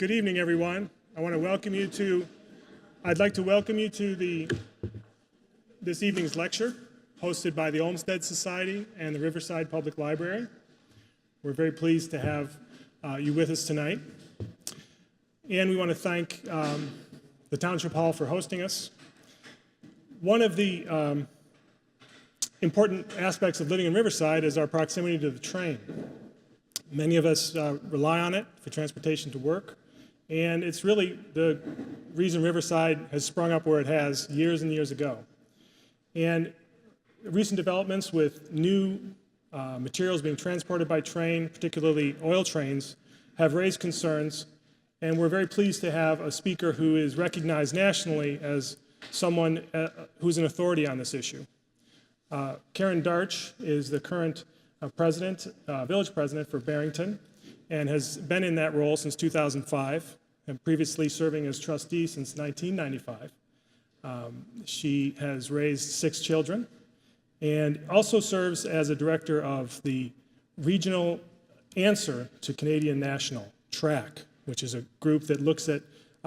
Good evening, everyone. I'd like to welcome you to this evening's lecture hosted by the Olmsted Society and the Riverside Public Library. We're very pleased to have you with us tonight. And we want to thank the Township Hall for hosting us. One of the important aspects of living in Riverside is our proximity to the train. Many of us rely on it for transportation to work, and it's really the reason Riverside has sprung up where it has years and years ago. And recent developments with new materials being transported by train, particularly oil trains, have raised concerns, and we're very pleased to have a speaker who is recognized nationally as someone who's an authority on this issue. Karen Darch is the current village president for Barrington, and has been in that role since 2005, and previously serving as trustee since 1995. She has raised 6 children, and also serves as a director of the regional answer to Canadian National, TRAC, which is a group that looks at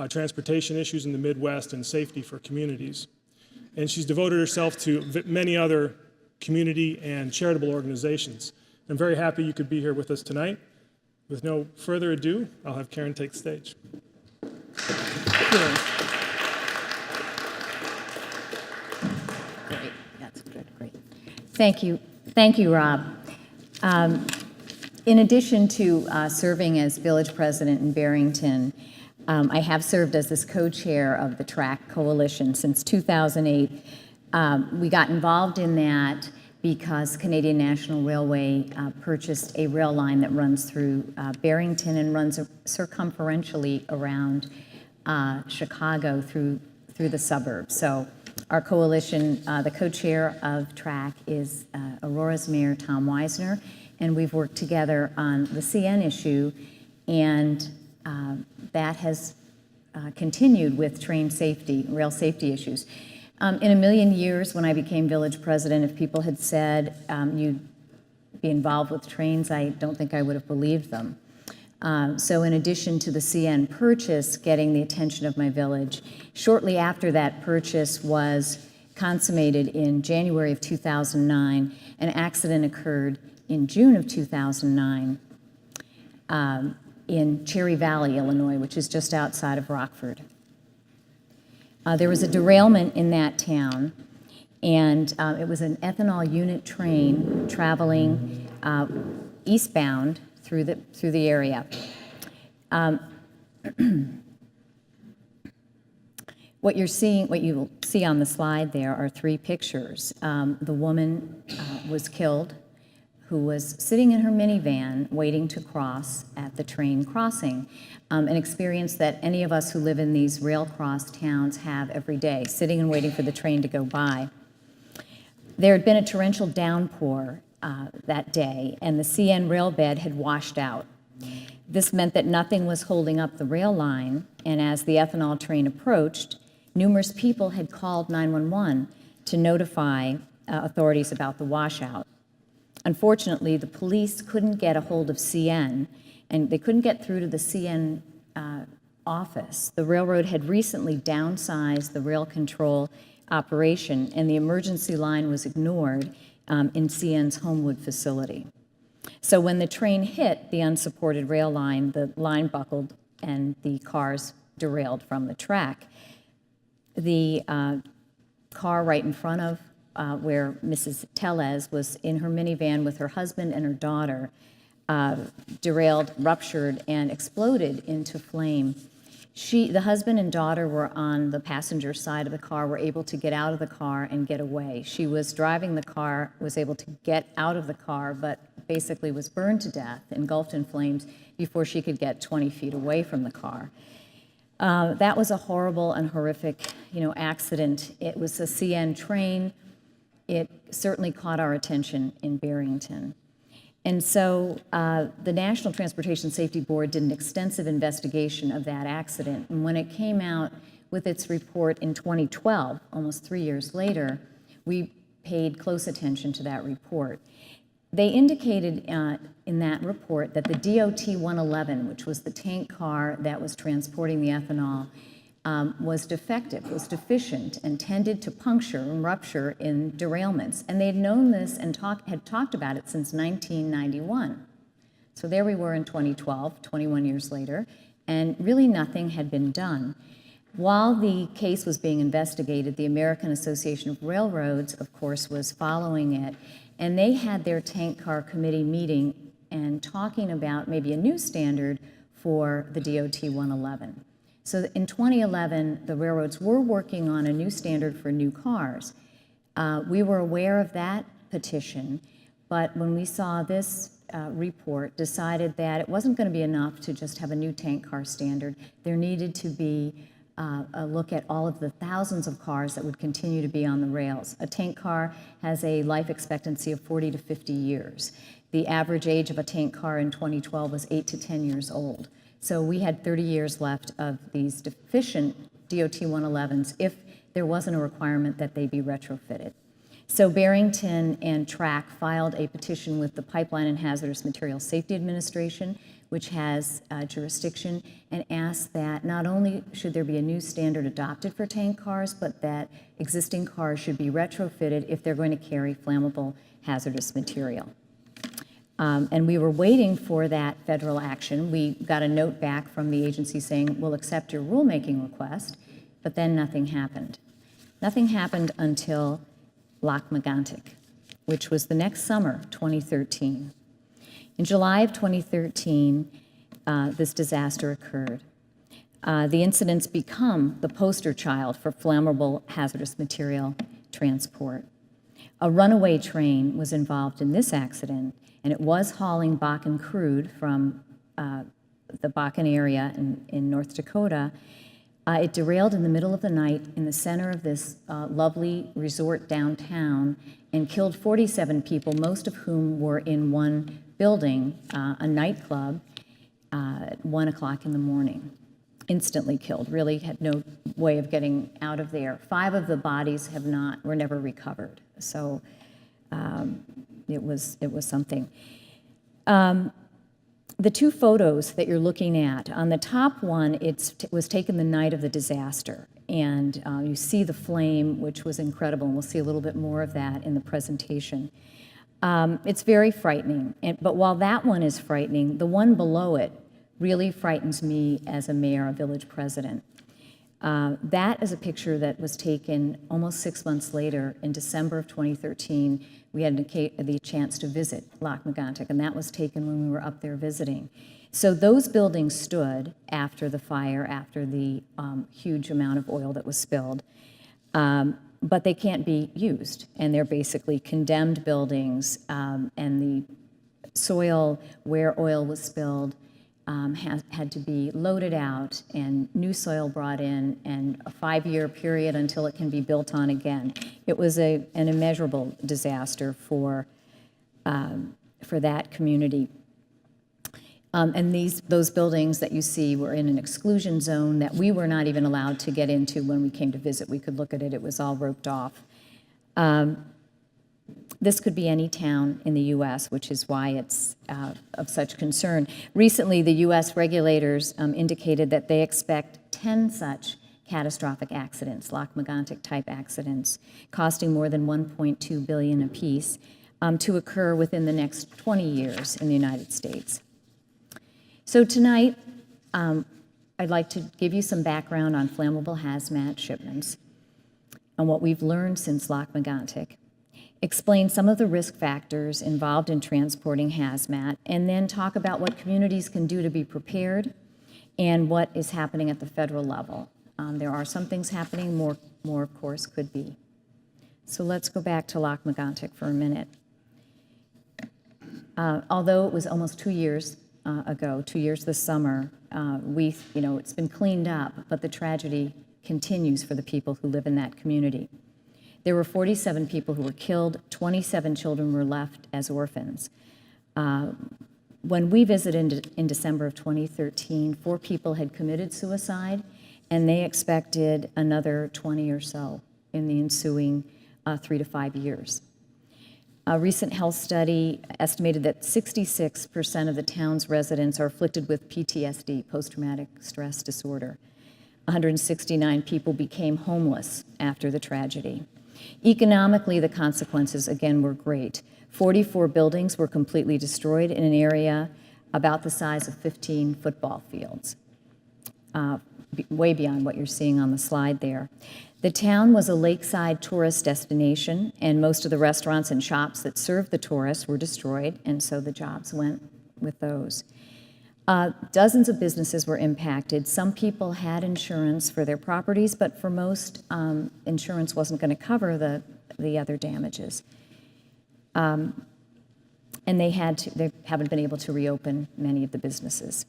transportation issues in the Midwest and safety for communities. And she's devoted herself to many other community and charitable organizations. I'm very happy you could be here with us tonight. With no further ado, I'll have Karen take the stage. Great, that's good, great. Thank you, Rob. In addition to serving as village president in Barrington, I have served as this co-chair of the TRAC Coalition since 2008. We got involved in that because Canadian National Railway purchased a rail line that runs through Barrington and runs circumferentially around Chicago through the suburbs. So our coalition, the co-chair of TRAC is Aurora's mayor, Tom Weisner, and we've worked together on the CN issue, and that has continued with train safety, rail safety issues. In a million years, when I became village president, if people had said you'd be involved with trains, I don't think I would have believed them. So in addition to the CN purchase getting the attention of my village, shortly after that purchase was consummated in January of 2009, an accident occurred in June of 2009 in Cherry Valley, Illinois, which is just outside of Rockford. There was a derailment in that town, and it was an ethanol unit train traveling eastbound through the area. What you will see on the slide there are 3 pictures. The woman was killed, who was sitting in her minivan waiting to cross at the train crossing, an experience that any of us who live in these rail cross towns have every day, sitting and waiting for the train to go by. There had been a torrential downpour that day, and the CN rail bed had washed out. This meant that nothing was holding up the rail line, and as the ethanol train approached, numerous people had called 911 to notify authorities about the washout. Unfortunately, the police couldn't get a hold of CN, and they couldn't get through to the CN office. The railroad had recently downsized the rail control operation, and the emergency line was ignored in CN's Homewood facility. So when the train hit the unsupported rail line, the line buckled and the cars derailed from the track. The car right in front of where Mrs. Tellez was in her minivan with her husband and her daughter derailed, ruptured, and exploded into flame. The husband and daughter were on the passenger side of the car, were able to get out of the car and get away. She was driving the car, was able to get out of the car, but basically was burned to death, engulfed in flames, before she could get 20 feet away from the car. That was a horrible and horrific, accident. It was a CN train. It certainly caught our attention in Barrington. And so the National Transportation Safety Board did an extensive investigation of that accident. And when it came out with its report in 2012, almost 3 years later, we paid close attention to that report. They indicated in that report that the DOT 111, which was the tank car that was transporting the ethanol, was defective, was deficient, and tended to puncture and rupture in derailments. And they had known this and had talked about it since 1991. So there we were in 2012, 21 years later, and really nothing had been done. While the case was being investigated, the American Association of Railroads, of course, was following it, and they had their tank car committee meeting and talking about maybe a new standard for the DOT 111. So in 2011, the railroads were working on a new standard for new cars. We were aware of that petition, but when we saw this report, decided that it wasn't going to be enough to just have a new tank car standard. There needed to be a look at all of the thousands of cars that would continue to be on the rails. A tank car has a life expectancy of 40 to 50 years. The average age of a tank car in 2012 was 8 to 10 years old. So we had 30 years left of these deficient DOT 111s if there wasn't a requirement that they be retrofitted. So Barrington and TRAC filed a petition with the Pipeline and Hazardous Materials Safety Administration, which has jurisdiction, and asked that not only should there be a new standard adopted for tank cars, but that existing cars should be retrofitted if they're going to carry flammable hazardous material. And we were waiting for that federal action. We got a note back from the agency saying, we'll accept your rulemaking request, but then nothing happened. Nothing happened until Lac-Megantic, which was the next summer, 2013. In July of 2013, this disaster occurred. The incidents become the poster child for flammable hazardous material transport. A runaway train was involved in this accident, and it was hauling Bakken crude from the Bakken area in North Dakota. It derailed in the middle of the night in the center of this lovely resort downtown and killed 47 people, most of whom were in one building, a nightclub, at 1 o'clock in the morning. Instantly killed, really had no way of getting out of there. 5 of the bodies were never recovered. So it was something. The 2 photos that you're looking at, on the top one, it was taken the night of the disaster. And you see the flame, which was incredible, and we'll see a little bit more of that in the presentation. It's very frightening, but while that one is frightening, the one below it really frightens me as a mayor, a village president. That is a picture that was taken almost 6 months later in December of 2013. We had the chance to visit Lac-Megantic, and that was taken when we were up there visiting. So those buildings stood after the fire, after the huge amount of oil that was spilled, but they can't be used, and they're basically condemned buildings, and the soil where oil was spilled had to be loaded out and new soil brought in, and a 5-year period until it can be built on again. It was an immeasurable disaster for that community. And those buildings that you see were in an exclusion zone that we were not even allowed to get into when we came to visit. We could look at it. It was all roped off. This could be any town in the U.S., which is why it's of such concern. Recently, the U.S. regulators indicated that they expect 10 such catastrophic accidents, Lac-Megantic type accidents, costing more than $1.2 billion apiece, to occur within the next 20 years in the United States. So tonight, I'd like to give you some background on flammable hazmat shipments and what we've learned since Lac-Megantic, explain some of the risk factors involved in transporting hazmat, and then talk about what communities can do to be prepared and what is happening at the federal level. There are some things happening, more of course could be. So let's go back to Lac-Megantic for a minute. Although it was almost 2 years ago, 2 years this summer, it's been cleaned up, but the tragedy continues for the people who live in that community. There were 47 people who were killed, 27 children were left as orphans. When we visited in December of 2013, 4 people had committed suicide, and they expected another 20 or so in the ensuing 3 to 5 years. A recent health study estimated that 66% of the town's residents are afflicted with PTSD, post-traumatic stress disorder. 169 people became homeless after the tragedy. Economically, the consequences, again, were great. 44 buildings were completely destroyed in an area about the size of 15 football fields, way beyond what you're seeing on the slide there. The town was a lakeside tourist destination, and most of the restaurants and shops that served the tourists were destroyed, and so the jobs went with those. Dozens of businesses were impacted. Some people had insurance for their properties, but for most, insurance wasn't going to cover the other damages. And they haven't been able to reopen many of the businesses.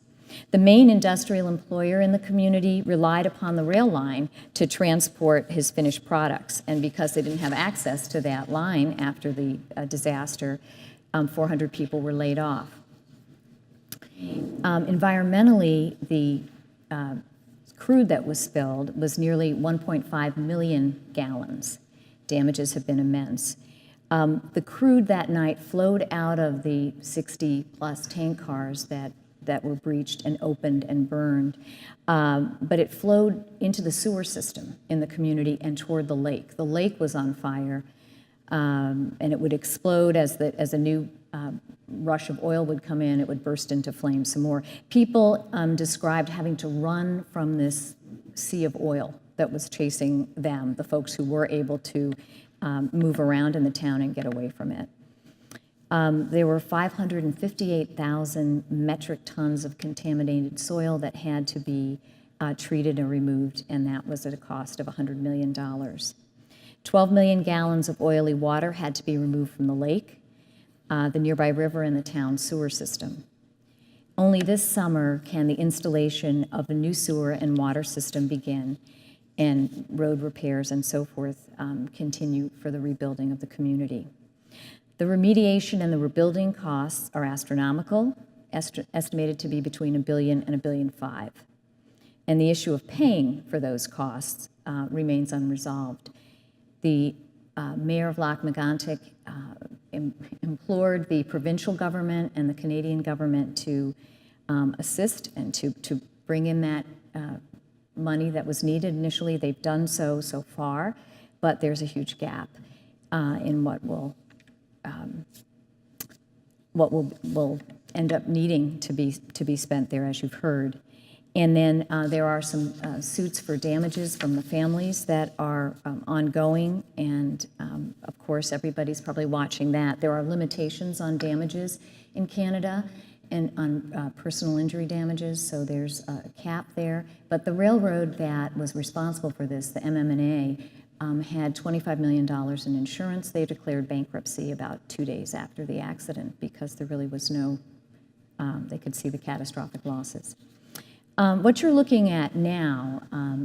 The main industrial employer in the community relied upon the rail line to transport his finished products, and because they didn't have access to that line after the disaster, 400 people were laid off. Environmentally, the crude that was spilled was nearly 1.5 million gallons. Damages have been immense. The crude that night flowed out of the 60-plus tank cars that were breached and opened and burned, but it flowed into the sewer system in the community and toward the lake. The lake was on fire, and it would explode as a new rush of oil would come in. It would burst into flames some more. People described having to run from this sea of oil that was chasing them, the folks who were able to move around in the town and get away from it. There were 558,000 metric tons of contaminated soil that had to be treated and removed, and that was at a cost of $100 million. 12 million gallons of oily water had to be removed from the lake, the nearby river, and the town sewer system. Only this summer can the installation of a new sewer and water system begin, and road repairs and so forth continue for the rebuilding of the community. The remediation and the rebuilding costs are astronomical, estimated to be between $1 billion and $1.5 billion. And the issue of paying for those costs remains unresolved. The mayor of Lac-Megantic implored the provincial government and the Canadian government to assist and to bring in that money that was needed initially. They've done so far, but there's a huge gap in what will end up needing to be spent there, as you've heard. And then there are some suits for damages from the families that are ongoing, and of course everybody's probably watching that. There are limitations on damages in Canada and on personal injury damages, so there's a cap there. But the railroad that was responsible for this, the MM&A, had $25 million in insurance. They declared bankruptcy about 2 days after the accident because there really was no, they could see the catastrophic losses. What you're looking at now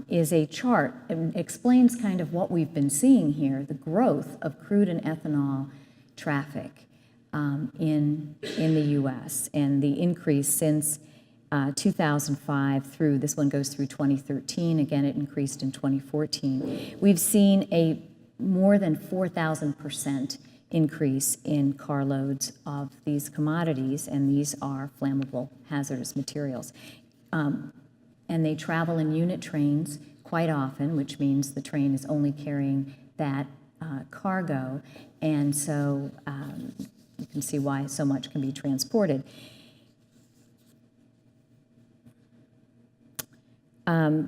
is a chart. It explains kind of what we've been seeing here, the growth of crude and ethanol traffic in the U.S. and the increase since 2005 through, this one goes through 2013, again it increased in 2014. We've seen a more than 4,000% increase in carloads of these commodities, and these are flammable hazardous materials. And they travel in unit trains quite often, which means the train is only carrying that cargo, and so you can see why so much can be transported.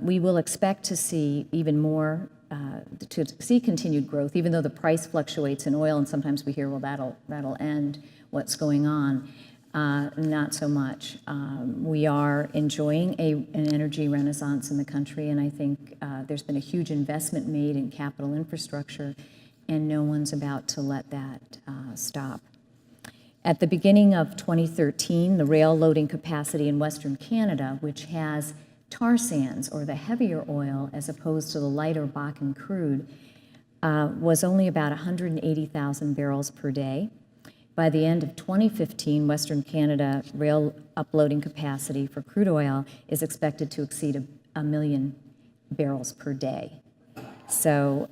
We will expect to see even more, to see continued growth, even though the price fluctuates in oil, and sometimes we hear, well, that'll end what's going on. Not so much. We are enjoying an energy renaissance in the country, and I think there's been a huge investment made in capital infrastructure, and no one's about to let that stop. At the beginning of 2013, the rail loading capacity in Western Canada, which has tar sands, or the heavier oil, as opposed to the lighter Bakken crude, was only about 180,000 barrels per day. By the end of 2015, Western Canada rail uploading capacity for crude oil is expected to exceed a million barrels per day. So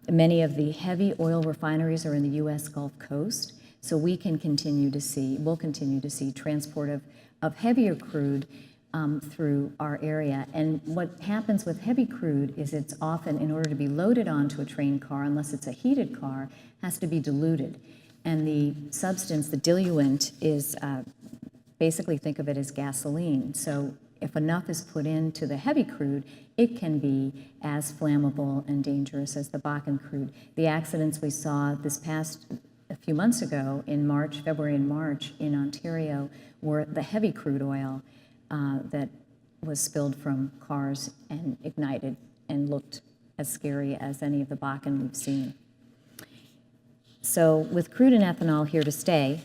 many of the heavy oil refineries are in the U.S. Gulf Coast, so we'll continue to see transport of heavier crude through our area. And what happens with heavy crude is it's often, in order to be loaded onto a train car, unless it's a heated car, has to be diluted. And the substance, the diluent, is basically think of it as gasoline. So if enough is put into the heavy crude, it can be as flammable and dangerous as the Bakken crude. The accidents we saw a few months ago in February and March in Ontario were the heavy crude oil that was spilled from cars and ignited and looked as scary as any of the Bakken we've seen. So with crude and ethanol here to stay,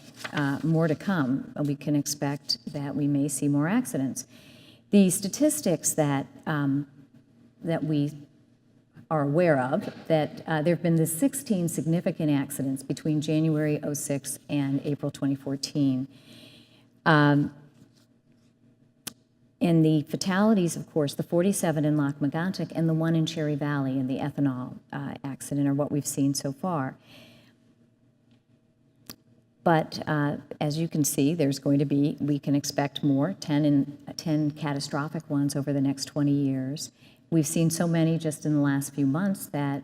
more to come, we can expect that we may see more accidents. The statistics that we are aware of, that there have been 16 significant accidents between January 2006 and April 2014. And the fatalities, of course, the 47 in Lac-Megantic and the one in Cherry Valley in the ethanol accident are what we've seen so far. But as you can see, we can expect more, 10 catastrophic ones over the next 20 years. We've seen so many just in the last few months that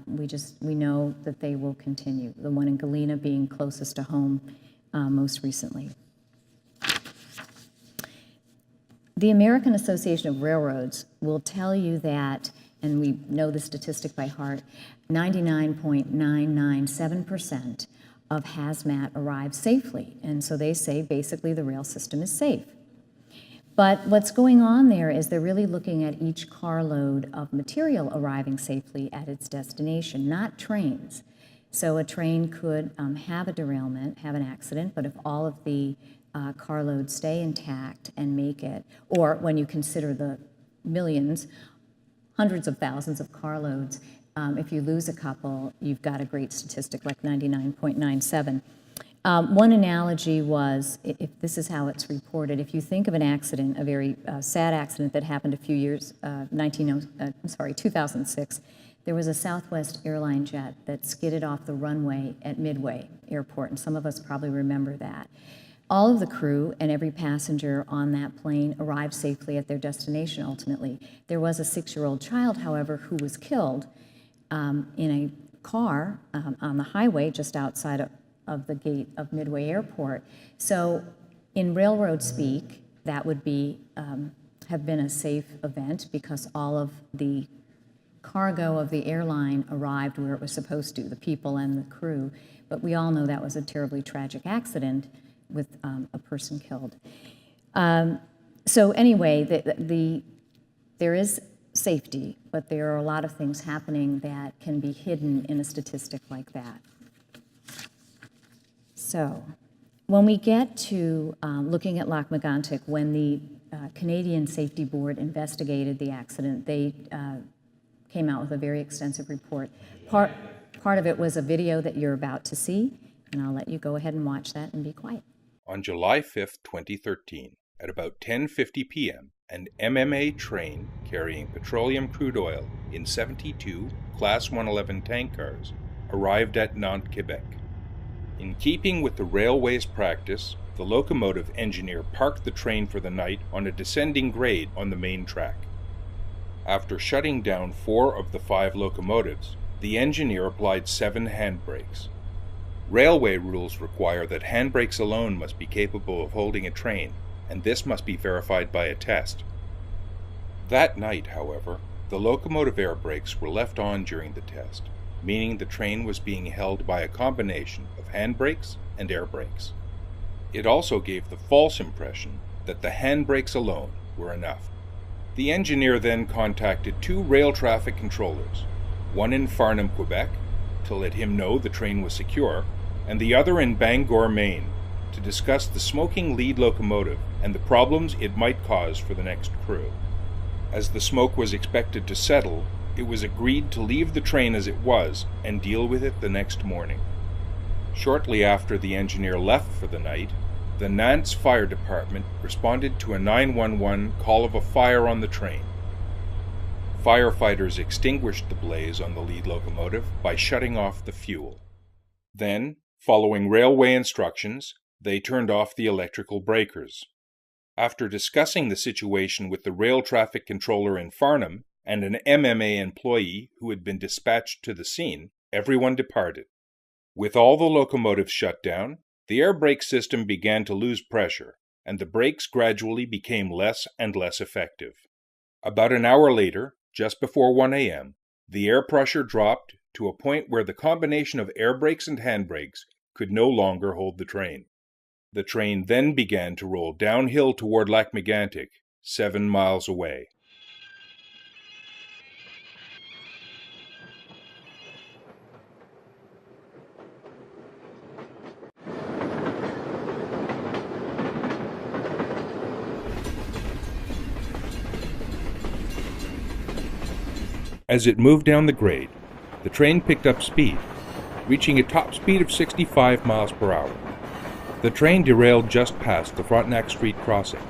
we know that they will continue. The one in Galena being closest to home most recently. The American Association of Railroads will tell you that, and we know the statistic by heart, 99.997% of hazmat arrives safely. And so they say basically the rail system is safe. But what's going on there is they're really looking at each carload of material arriving safely at its destination, not trains. So a train could have a derailment, have an accident, but if all of the carloads stay intact and make it, or when you consider the millions, hundreds of thousands of carloads, if you lose a couple, you've got a great statistic like 99.97. One analogy was, if this is how it's reported, if you think of an accident, a very sad accident that happened a few years, 2006, there was a Southwest airline jet that skidded off the runway at Midway Airport, and some of us probably remember that. All of the crew and every passenger on that plane arrived safely at their destination ultimately. There was a 6-year-old child, however, who was killed in a car on the highway just outside of the gate of Midway Airport. So in railroad speak, that would be have been a safe event because all of the cargo of the airline arrived where it was supposed to, the people and the crew. But we all know that was a terribly tragic accident with a person killed. So anyway, there is safety, but there are a lot of things happening that can be hidden in a statistic like that. So when we get to looking at Lac-Megantic, when the Canadian Safety Board investigated the accident, they came out with a very extensive report. Part of it was a video that you're about to see, and I'll let you go ahead and watch that and be quiet. On July 5, 2013, at about 10:50 p.m., an MMA train carrying petroleum crude oil in 72 Class 111 tank cars arrived at Nantes, Quebec. In keeping with the railway's practice, the locomotive engineer parked the train for the night on a descending grade on the main track. After shutting down 4 of the 5 locomotives, the engineer applied 7 handbrakes. Railway rules require that handbrakes alone must be capable of holding a train, and this must be verified by a test. That night, however, the locomotive air brakes were left on during the test, meaning the train was being held by a combination of handbrakes and air brakes. It also gave the false impression that the handbrakes alone were enough. The engineer then contacted 2 rail traffic controllers, one in Farnham, Quebec, to let him know the train was secure, and the other in Bangor, Maine, to discuss the smoking lead locomotive and the problems it might cause for the next crew. As the smoke was expected to settle, it was agreed to leave the train as it was and deal with it the next morning. Shortly after the engineer left for the night, the Nantes Fire Department responded to a 911 call of a fire on the train. firefighters extinguished the blaze on the lead locomotive by shutting off the fuel. Then, following railway instructions, they turned off the electrical breakers. After discussing the situation with the rail traffic controller in Farnham and an MMA employee who had been dispatched to the scene, everyone departed. With all the locomotives shut down, the air brake system began to lose pressure, and the brakes gradually became less and less effective. About an hour later, just before 1 a.m., the air pressure dropped to a point where the combination of air brakes and handbrakes could no longer hold the train. The train then began to roll downhill toward Lac-Megantic, 7 miles away. As it moved down the grade, the train picked up speed, reaching a top speed of 65 miles per hour. The train derailed just past the Frontenac Street crossing.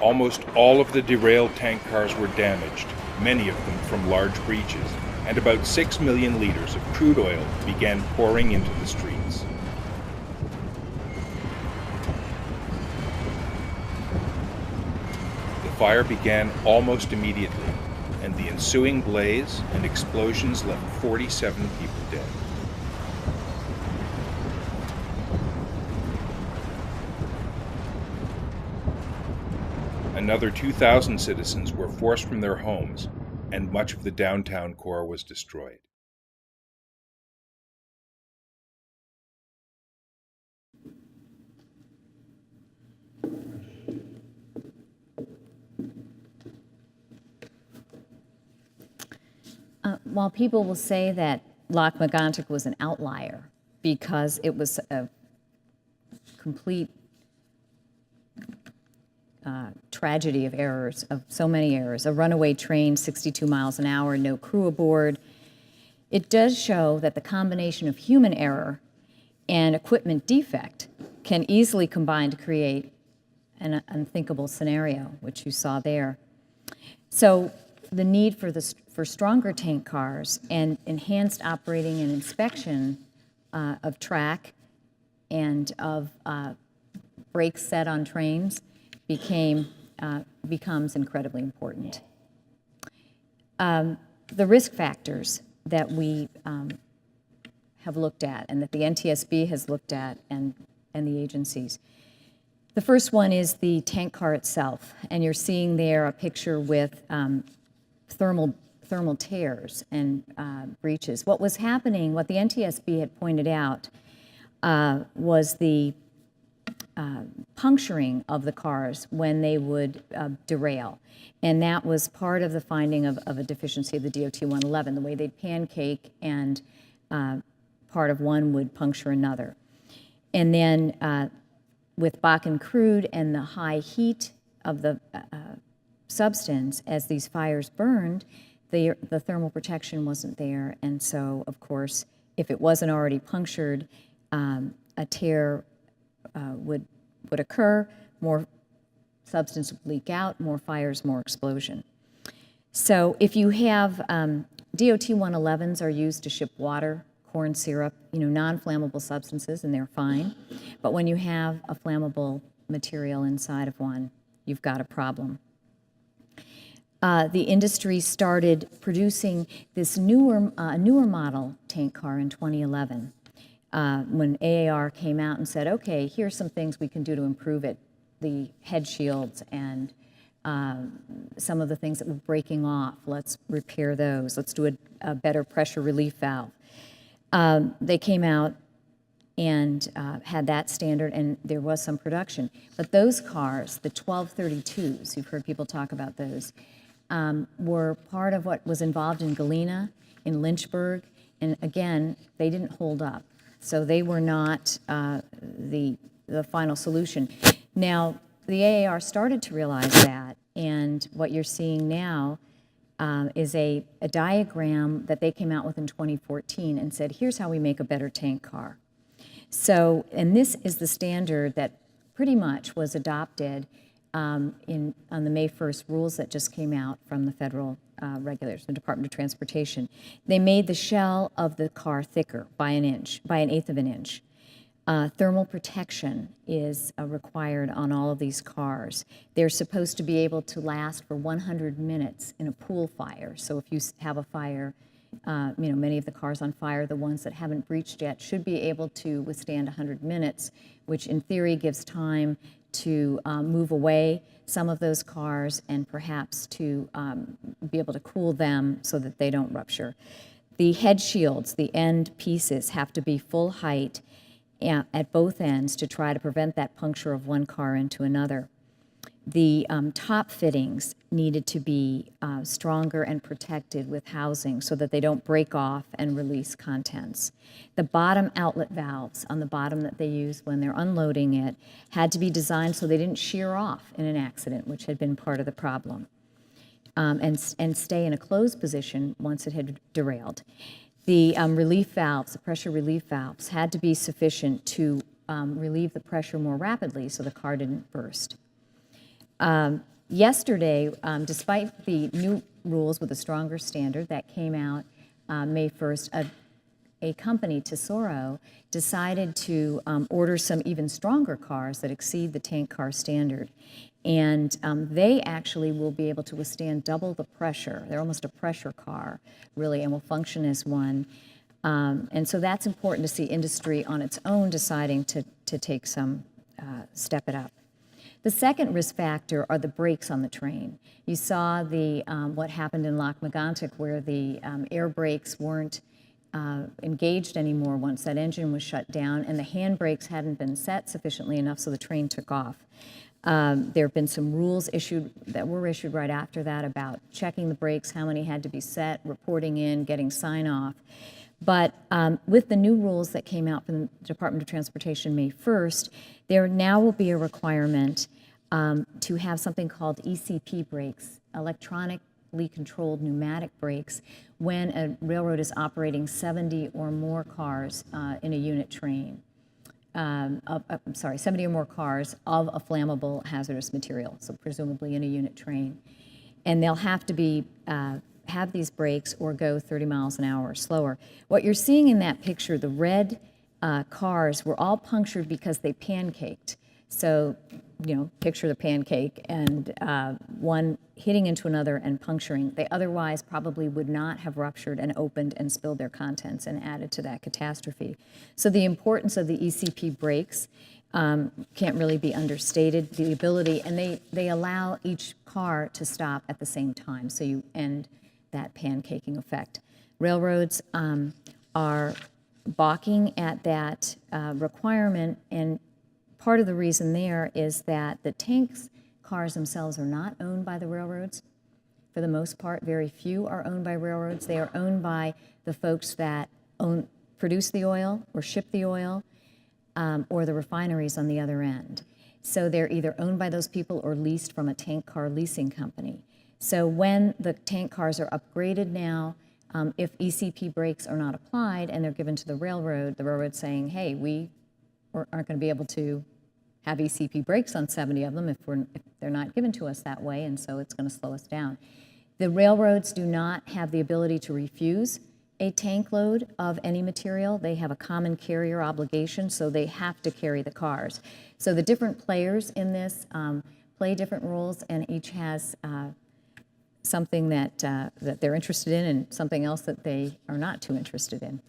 Almost all of the derailed tank cars were damaged, many of them from large breaches, and about 6 million liters of crude oil began pouring into the streets. The fire began almost immediately, and the ensuing blaze and explosions left 47 people dead. Another 2,000 citizens were forced from their homes, and much of the downtown core was destroyed. While people will say that Lac-Megantic was an outlier because it was a complete tragedy of errors, of so many errors, a runaway train, 62 miles an hour, no crew aboard, it does show that the combination of human error and equipment defect can easily combine to create an unthinkable scenario, which you saw there. So the need for stronger tank cars and enhanced operating and inspection of track and of brakes set on trains becomes incredibly important. The risk factors that we have looked at and that the NTSB has looked at and the agencies. The first one is the tank car itself, and you're seeing there a picture with thermal tears and breaches. What was happening, what the NTSB had pointed out, was the puncturing of the cars when they would derail. And that was part of the finding of a deficiency of the DOT 111, the way they'd pancake and part of one would puncture another. And then with Bakken Crude and the high heat of the substance, as these fires burned, the thermal protection wasn't there. And so, of course, if it wasn't already punctured, a tear would occur, more substance would leak out, more fires, more explosion. So if you have, DOT 111s are used to ship water, corn syrup, non-flammable substances, and they're fine. But when you have a flammable material inside of one, you've got a problem. The industry started producing this newer model tank car in 2011. When AAR came out and said, okay, here's some things we can do to improve it, the head shields and some of the things that were breaking off, let's repair those, let's do a better pressure relief valve. They came out and had that standard, and there was some production. But those cars, the 1232s, you've heard people talk about those, were part of what was involved in Galena, in Lynchburg, and again, they didn't hold up. So they were not the final solution. Now, the AAR started to realize that, and what you're seeing now is a diagram that they came out with in 2014 and said, here's how we make a better tank car. So, and this is the standard that pretty much was adopted on the May 1st rules that just came out from the federal regulators, the Department of Transportation. They made the shell of the car thicker by an inch, by an eighth of an inch. Thermal protection is required on all of these cars. They're supposed to be able to last for 100 minutes in a pool fire. So if you have a fire, many of the cars on fire, the ones that haven't breached yet, should be able to withstand 100 minutes, which in theory gives time to move away some of those cars and perhaps to be able to cool them so that they don't rupture. The head shields, the end pieces, have to be full height at both ends to try to prevent that puncture of one car into another. The top fittings needed to be stronger and protected with housing so that they don't break off and release contents. The bottom outlet valves on the bottom that they use when they're unloading it had to be designed so they didn't shear off in an accident, which had been part of the problem, and stay in a closed position once it had derailed. The relief valves, the pressure relief valves, had to be sufficient to relieve the pressure more rapidly so the car didn't burst. Yesterday, despite the new rules with a stronger standard that came out May 1st, a company, Tesoro, decided to order some even stronger cars that exceed the tank car standard. And they actually will be able to withstand double the pressure. They're almost a pressure car, really, and will function as one. And so that's important to see industry on its own deciding to take some, step it up. The second risk factor are the brakes on the train. You saw the what happened in Lac-Megantic, where the air brakes weren't engaged anymore once that engine was shut down, and the hand brakes hadn't been set sufficiently enough, so the train took off. There have been some rules that were issued right after that about checking the brakes, how many had to be set, reporting in, getting sign-off. But with the new rules that came out from the Department of Transportation May 1st, there now will be a requirement to have something called ECP brakes, electronically controlled pneumatic brakes, when a railroad is operating 70 or more cars in a unit train. 70 or more cars of a flammable hazardous material, so presumably in a unit train. And they'll have to be have these brakes or go 30 miles an hour or slower. What you're seeing in that picture, the red cars were all punctured because they pancaked. So, picture the pancake and one hitting into another and puncturing. They otherwise probably would not have ruptured and opened and spilled their contents and added to that catastrophe. So the importance of the ECP brakes can't really be understated. The ability, and they allow each car to stop at the same time, so you end that pancaking effect. Railroads are balking at that requirement, and part of the reason there is that the tanks cars themselves are not owned by the railroads. For the most part, very few are owned by railroads. They are owned by the folks that produce the oil or ship the oil, or the refineries on the other end. So they're either owned by those people or leased from a tank car leasing company. So when the tank cars are upgraded now, if ECP brakes are not applied and they're given to the railroad's saying, hey, we aren't going to be able to have ECP brakes on 70 of them if they're not given to us that way, and so it's going to slow us down. The railroads do not have the ability to refuse a tank load of any material. They have a common carrier obligation, so they have to carry the cars. So the different players in this play different roles, and each has something that they're interested in and something else that they are not too interested in.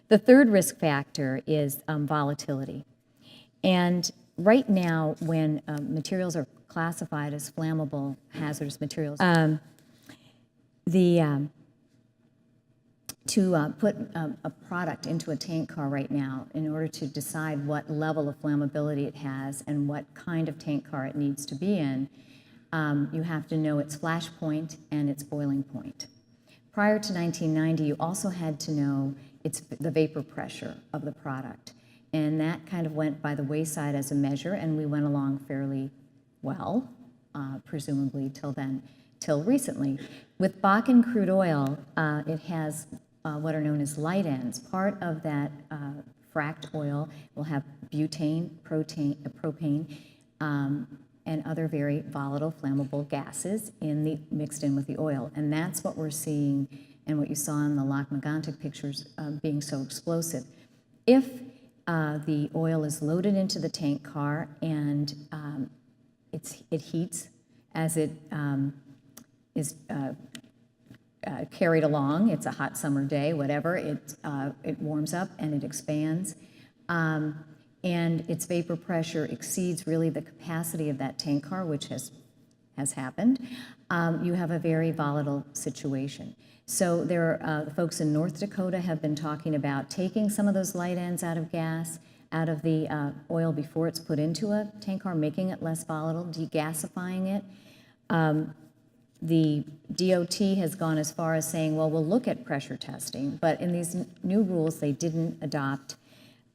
The third risk factor is volatility. And right now, when materials are classified as flammable hazardous materials, to put a product into a tank car right now in order to decide what level of flammability it has and what kind of tank car it needs to be in, you have to know its flash point and its boiling point. Prior to 1990, you also had to know the vapor pressure of the product. And that kind of went by the wayside as a measure, and we went along fairly well, presumably till recently. With Bakken crude oil, it has what are known as light ends. Part of that fracked oil will have butane, propane, and other very volatile, flammable gases mixed in with the oil. And that's what we're seeing and what you saw in the Lac-Megantic pictures being so explosive. If the oil is loaded into the tank car and it heats as it is carried along, it's a hot summer day, whatever, it warms up and it expands. And its vapor pressure exceeds really the capacity of that tank car, which has happened, you have a very volatile situation. So the folks in North Dakota have been talking about taking some of those light ends out of the oil before it's put into a tank car, making it less volatile, degasifying it. The DOT has gone as far as saying, well, we'll look at pressure testing, but in these new rules, they didn't adopt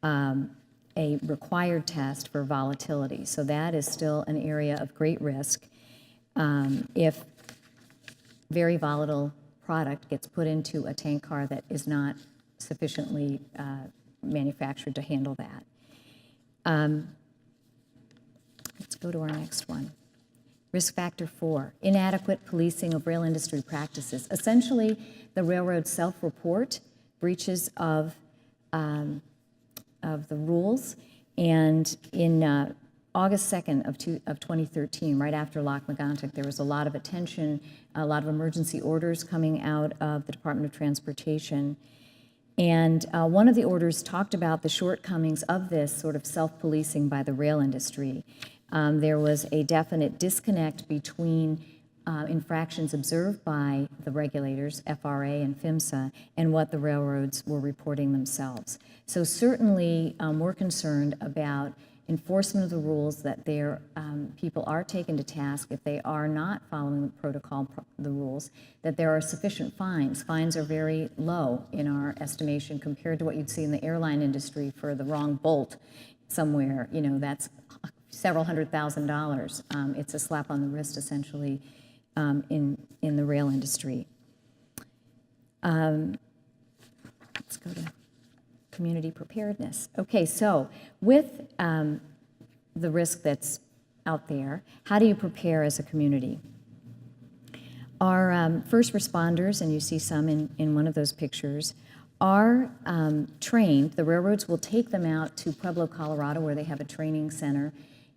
a required test for volatility. So that is still an area of great risk if very volatile product gets put into a tank car that is not sufficiently manufactured to handle that. Let's go to our next one. Risk factor 4, inadequate policing of rail industry practices. Essentially, the railroads self-report breaches of the rules, and in August 2nd of 2013, right after Lac-Megantic, there was a lot of attention, a lot of emergency orders coming out of the Department of Transportation. And one of the orders talked about the shortcomings of this sort of self-policing by the rail industry. There was a definite disconnect between infractions observed by the regulators, FRA and PHMSA, and what the railroads were reporting themselves. So certainly we're concerned about enforcement of the rules, that people are taken to task if they are not following the protocol, the rules, that there are sufficient fines. Fines are very low in our estimation compared to what you'd see in the airline industry for the wrong bolt somewhere. You know, that's several $100,000. It's a slap on the wrist, essentially, in the rail industry. Let's go to community preparedness. Okay, so with the risk that's out there, how do you prepare as a community? Our first responders, and you see some in one of those pictures, are trained. The railroads will take them out to Pueblo, Colorado, where they have a training center.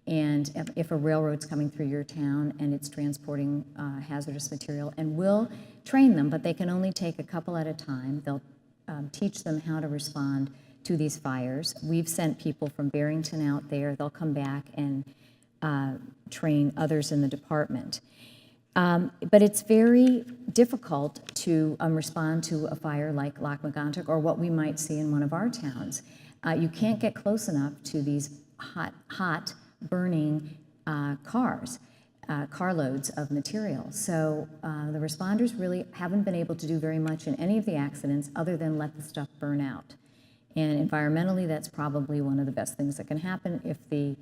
And if a railroad's coming through your town and it's transporting hazardous material, and we'll train them, but they can only take a couple at a time. They'll teach them how to respond to these fires. We've sent people from Barrington out there. They'll come back and train others in the department. But it's very difficult to respond to a fire like Lac-Megantic or what we might see in one of our towns. You can't get close enough to these hot burning cars, carloads of material. So the responders really haven't been able to do very much in any of the accidents other than let the stuff burn out. And environmentally, that's probably one of the best things that can happen if the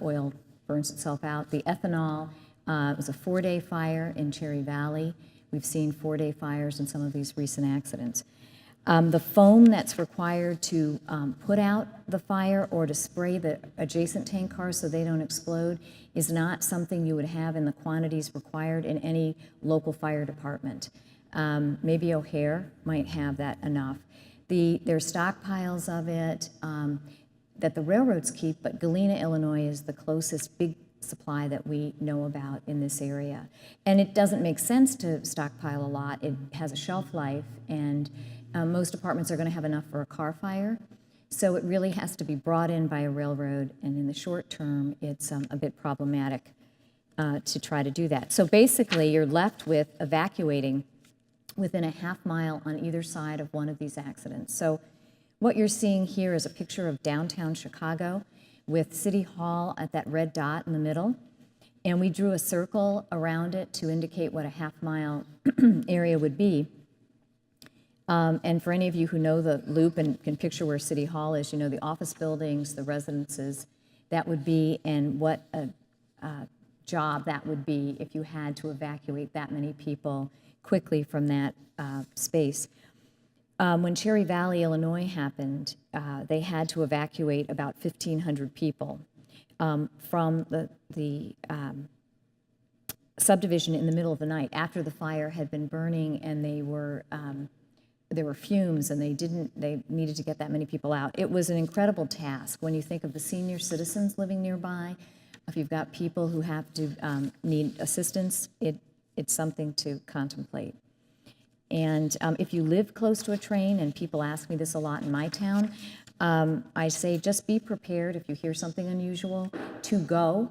oil burns itself out. The ethanol, it was a 4-day fire in Cherry Valley. We've seen 4-day fires in some of these recent accidents. The foam that's required to put out the fire or to spray the adjacent tank cars so they don't explode is not something you would have in the quantities required in any local fire department. Maybe O'Hare might have that enough. There's stockpiles of it that the railroads keep, but Galena, Illinois is the closest big supply that we know about in this area. And it doesn't make sense to stockpile a lot. It has a shelf life, and most departments are going to have enough for a car fire. So it really has to be brought in by a railroad, and in the short term, it's a bit problematic to try to do that. So basically, you're left with evacuating within a half mile on either side of one of these accidents. So what you're seeing here is a picture of downtown Chicago with City Hall at that red dot in the middle. And we drew a circle around it to indicate what a half-mile area would be. And for any of you who know the loop and can picture where City Hall is, you know the office buildings, the residences, that would be, and what a job that would be if you had to evacuate that many people quickly from that space. When Cherry Valley, Illinois happened, they had to evacuate about 1,500 people. from the subdivision in the middle of the night after the fire had been burning, and there were fumes, and they needed to get that many people out. It was an incredible task when you think of the senior citizens living nearby. If you've got people who have to need assistance, it's something to contemplate. And if you live close to a train, and people ask me this a lot in my town, I say just be prepared if you hear something unusual to go.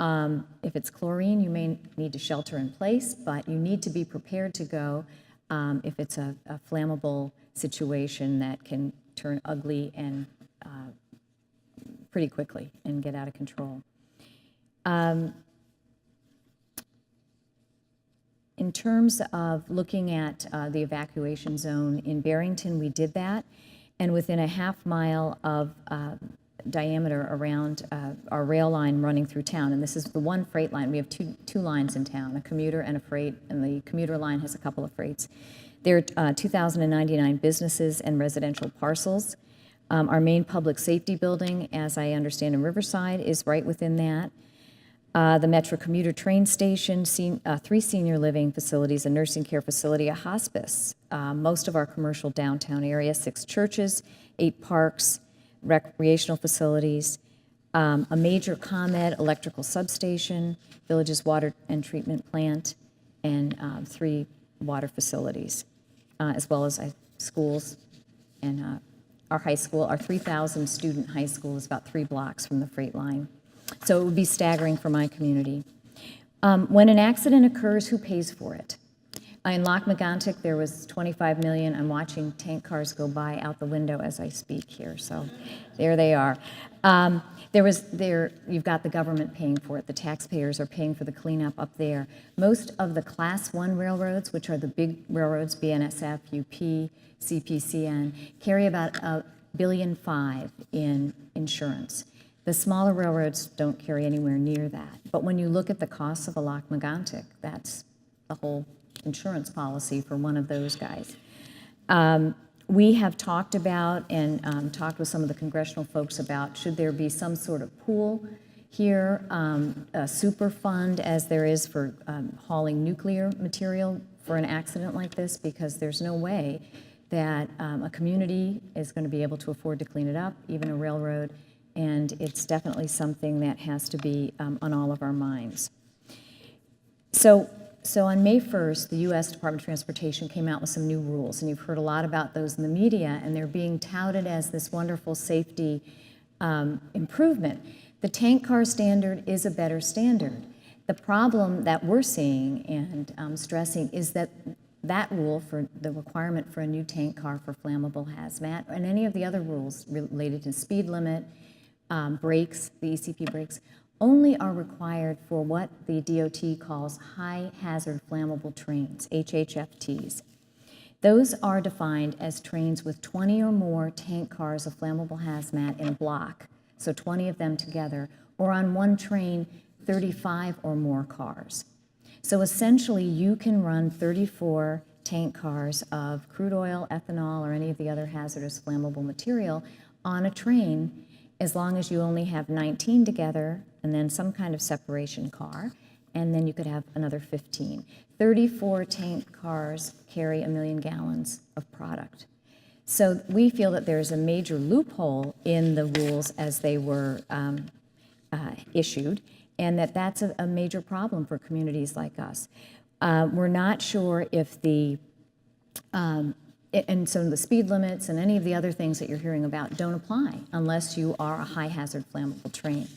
If it's chlorine, you may need to shelter in place, but you need to be prepared to go if it's a flammable situation that can turn ugly and pretty quickly and get out of control. In terms of looking at the evacuation zone in Barrington, we did that, and within a half-mile of diameter around our rail line running through town, and this is the one freight line. We have two lines in town, a commuter and a freight, and the commuter line has a couple of freights. There are 2,099 businesses and residential parcels. Our main public safety building, as I understand in Riverside, is right within that. The Metro commuter train station, 3 senior living facilities, a nursing care facility, a hospice. Most of our commercial downtown area, 6 churches, 8 parks, recreational facilities, a major ComEd electrical substation, Village's water and treatment plant, and 3 water facilities, as well as schools. And our high school, our 3,000 student high school, is about 3 blocks from the freight line. So it would be staggering for my community. When an accident occurs, who pays for it? In Lac-Megantic, there was $25 million. I'm watching tank cars go by out the window as I speak here, so there they are. You've got the government paying for it. The taxpayers are paying for the cleanup up there. Most of the Class 1 railroads, which are the big railroads, BNSF, UP, CPCN, carry about $1.5 billion in insurance. The smaller railroads don't carry anywhere near that. But when you look at the costs of a Lac-Megantic, that's the whole insurance policy for one of those guys. We have talked about and talked with some of the congressional folks about should there be some sort of pool here, a super fund as there is for hauling nuclear material for an accident like this, because there's no way that a community is going to be able to afford to clean it up, even a railroad. And it's definitely something that has to be on all of our minds. So on May 1st, the U.S. Department of Transportation came out with some new rules, and you've heard a lot about those in the media, and they're being touted as this wonderful safety improvement. The tank car standard is a better standard. The problem that we're seeing and stressing is that rule for the requirement for a new tank car for flammable hazmat, and any of the other rules related to speed limit, brakes, the ECP brakes, only are required for what the DOT calls high hazard flammable trains, HHFTs. Those are defined as trains with 20 or more tank cars of flammable hazmat in a block, so 20 of them together, or on one train, 35 or more cars. So essentially, you can run 34 tank cars of crude oil, ethanol, or any of the other hazardous flammable material on a train, as long as you only have 19 together and then some kind of separation car, and then you could have another 15. 34 tank cars carry 1 million gallons of product. So we feel that there's a major loophole in the rules as they were issued, and that's a major problem for communities like us. We're not sure if and so the speed limits and any of the other things that you're hearing about don't apply unless you are a high hazard flammable train.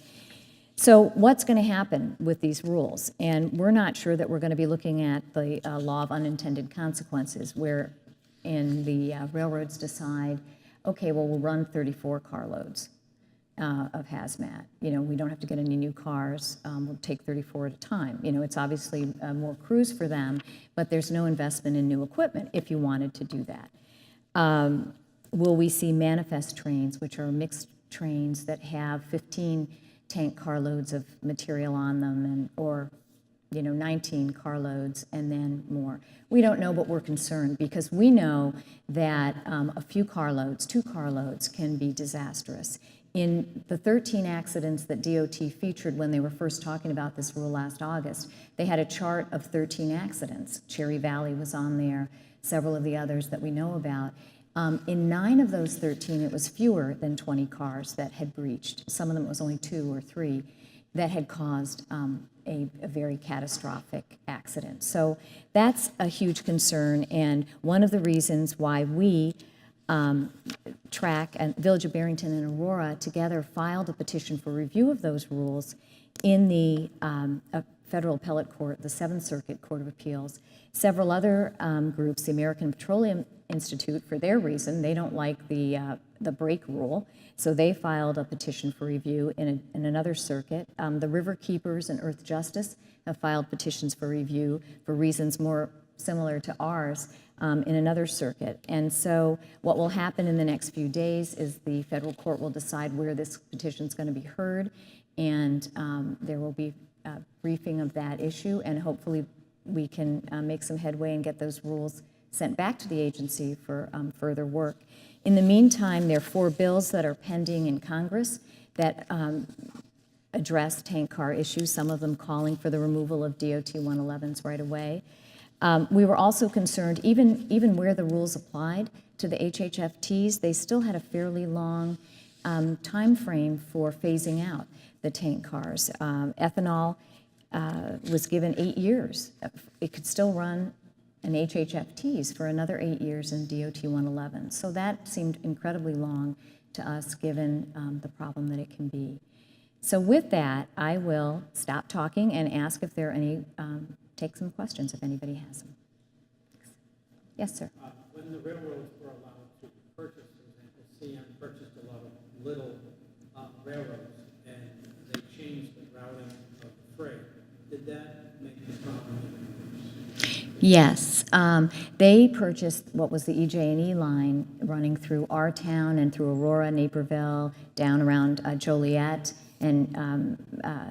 So what's going to happen with these rules? And we're not sure that we're going to be looking at the law of unintended consequences, where the railroads decide, okay, well, we'll run 34 carloads of hazmat. We don't have to get any new cars. We'll take 34 at a time. It's obviously more crews for them, but there's no investment in new equipment if you wanted to do that. Will we see manifest trains, which are mixed trains that have 15 tank carloads of material on them, or 19 carloads and then more? We don't know, but we're concerned because we know that a few carloads, 2 carloads, can be disastrous. In the 13 accidents that DOT featured when they were first talking about this rule last August, they had a chart of 13 accidents. Cherry Valley was on there, several of the others that we know about. In 9 of those 13, it was fewer than 20 cars that had breached. Some of them it was only 2 or 3 that had caused a very catastrophic accident. So that's a huge concern, and one of the reasons why we, TRAC and Village of Barrington and Aurora together filed a petition for review of those rules in the Federal Appellate Court, the Seventh Circuit Court of Appeals. Several other groups, the American Petroleum Institute, for their reason, they don't like the brake rule, so they filed a petition for review in another circuit. The River Keepers and Earth Justice have filed petitions for review for reasons more similar to ours in another circuit. And so what will happen in the next few days is the federal court will decide where this petition is going to be heard, and there will be a briefing of that issue, and hopefully we can make some headway and get those rules sent back to the agency for further work. In the meantime, there are 4 bills that are pending in Congress that address tank car issues, some of them calling for the removal of DOT 111s right away. We were also concerned, even where the rules applied to the HHFTs, they still had a fairly long time frame for phasing out the tank cars. Ethanol was given 8 years. It could still run an HHFTs for another 8 years in DOT 111. So that seemed incredibly long to us, given the problem that it can be. So with that, I will stop talking and ask if there are any, take some questions if anybody has them. Yes, sir. When the railroads were allowed to purchase, for example, CN purchased a lot of little railroads, and they changed the routing of the freight. Did that make the problem? Yes, they purchased what was the EJ&E line running through our town and through Aurora, Naperville, down around Joliet, and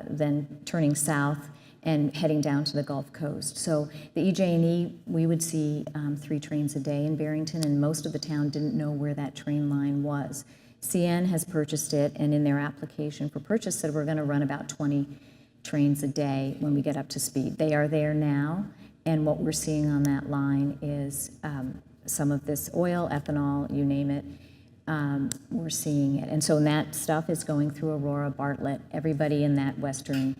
then turning south and heading down to the Gulf Coast. So the EJ&E, we would see 3 trains a day in Barrington, and most of the town didn't know where that train line was. CN has purchased it, and in their application for purchase said we're going to run about 20 trains a day when we get up to speed. They are there now, and what we're seeing on that line is some of this oil, ethanol, you name it, we're seeing it. And so that stuff is going through Aurora, Bartlett, everybody in that western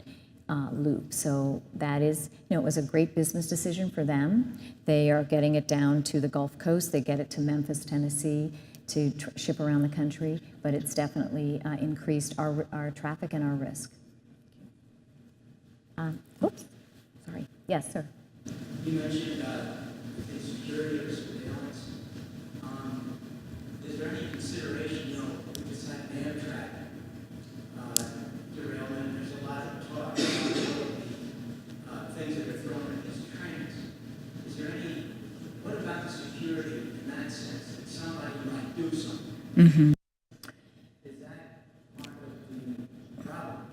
loop. So that is, it was a great business decision for them. They are getting it down to the Gulf Coast. They get it to Memphis, Tennessee, to ship around the country, but it's definitely increased our traffic and our risk. Oops, sorry. Yes, sir. You mentioned insecurity or surveillance. Is there any consideration, we just had Amtrak derailment, there's a lot of talk about things that are thrown at these trains. Is there any, what about the security in that sense, that somebody might do something? Mm-hmm. Is that part of the problem?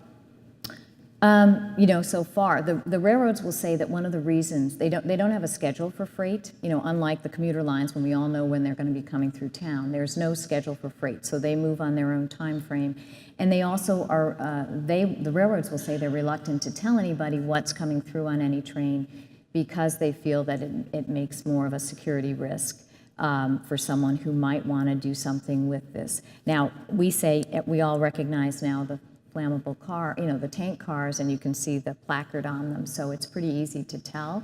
So far, the railroads will say that one of the reasons they don't have a schedule for freight, unlike the commuter lines when we all know when they're going to be coming through town. There's no schedule for freight, so they move on their own time frame. And they also are, the railroads will say they're reluctant to tell anybody what's coming through on any train because they feel that it makes more of a security risk for someone who might want to do something with this. Now, we all recognize now the flammable car, the tank cars, and you can see the placard on them, so it's pretty easy to tell.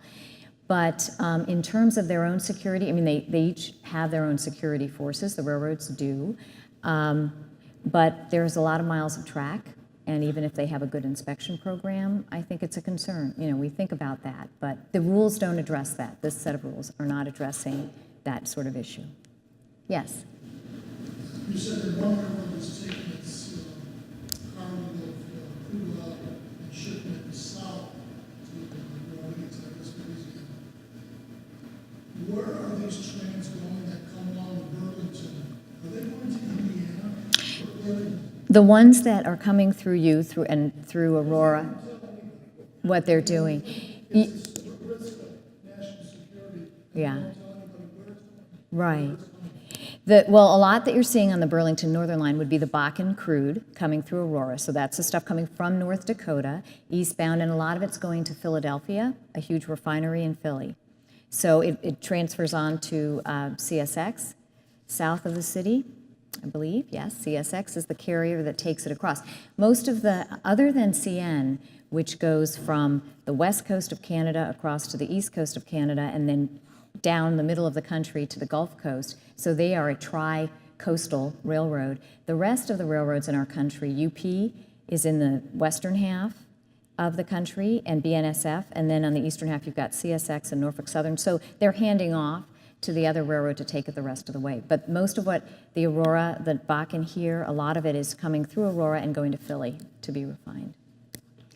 But in terms of their own security, they each have their own security forces, the railroads do, but there's a lot of miles of track, and even if they have a good inspection program, I think it's a concern. We think about that, but the rules don't address that. This set of rules are not addressing that sort of issue. Yes? You said that one railroad was taking its carload of crude oil and shipping it south to Louisiana. Where are these trains going that come down to Burlington? Are they going to Indiana? Or are they... The ones that are coming through you through Aurora, what they're doing. It's a risk of national security. Yeah. Right. Well, a lot that you're seeing on the Burlington Northern Line would be the Bakken Crude coming through Aurora. So that's the stuff coming from North Dakota, eastbound, and a lot of it's going to Philadelphia, a huge refinery in Philly. So it transfers on to CSX, south of the city, I believe. Yes, CSX is the carrier that takes it across. Most of the, other than CN, which goes from the west coast of Canada across to the east coast of Canada, and then down the middle of the country to the Gulf Coast. So they are a tri-coastal railroad. The rest of the railroads in our country, UP is in the western half of the country, and BNSF, and then on the eastern half you've got CSX and Norfolk Southern. So they're handing off to the other railroad to take it the rest of the way. But most of what the Aurora, the Bakken here, a lot of it is coming through Aurora and going to Philly to be refined.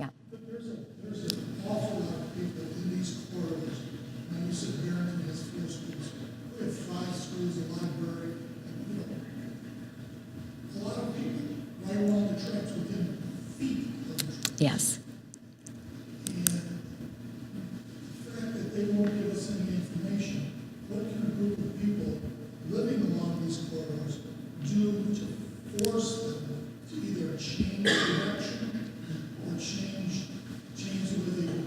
Yeah. There's an awful lot of people in these corridors. Now, you said Barrington has 4 schools. We have 5 schools, a library, and a lot of people right along the tracks within feet of the tracks. Yes. And the fact that they won't give us any information, what can a group of people living along these corridors do to force them to either change direction or change the way they do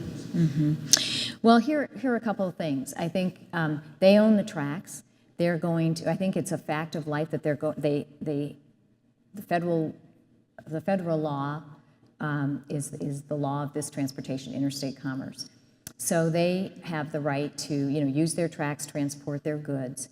business? Well, here are a couple of things. I think they own the tracks. They're going to. I think it's a fact of life that the federal law is the law of this transportation, interstate commerce. So they have the right to use their tracks, transport their goods.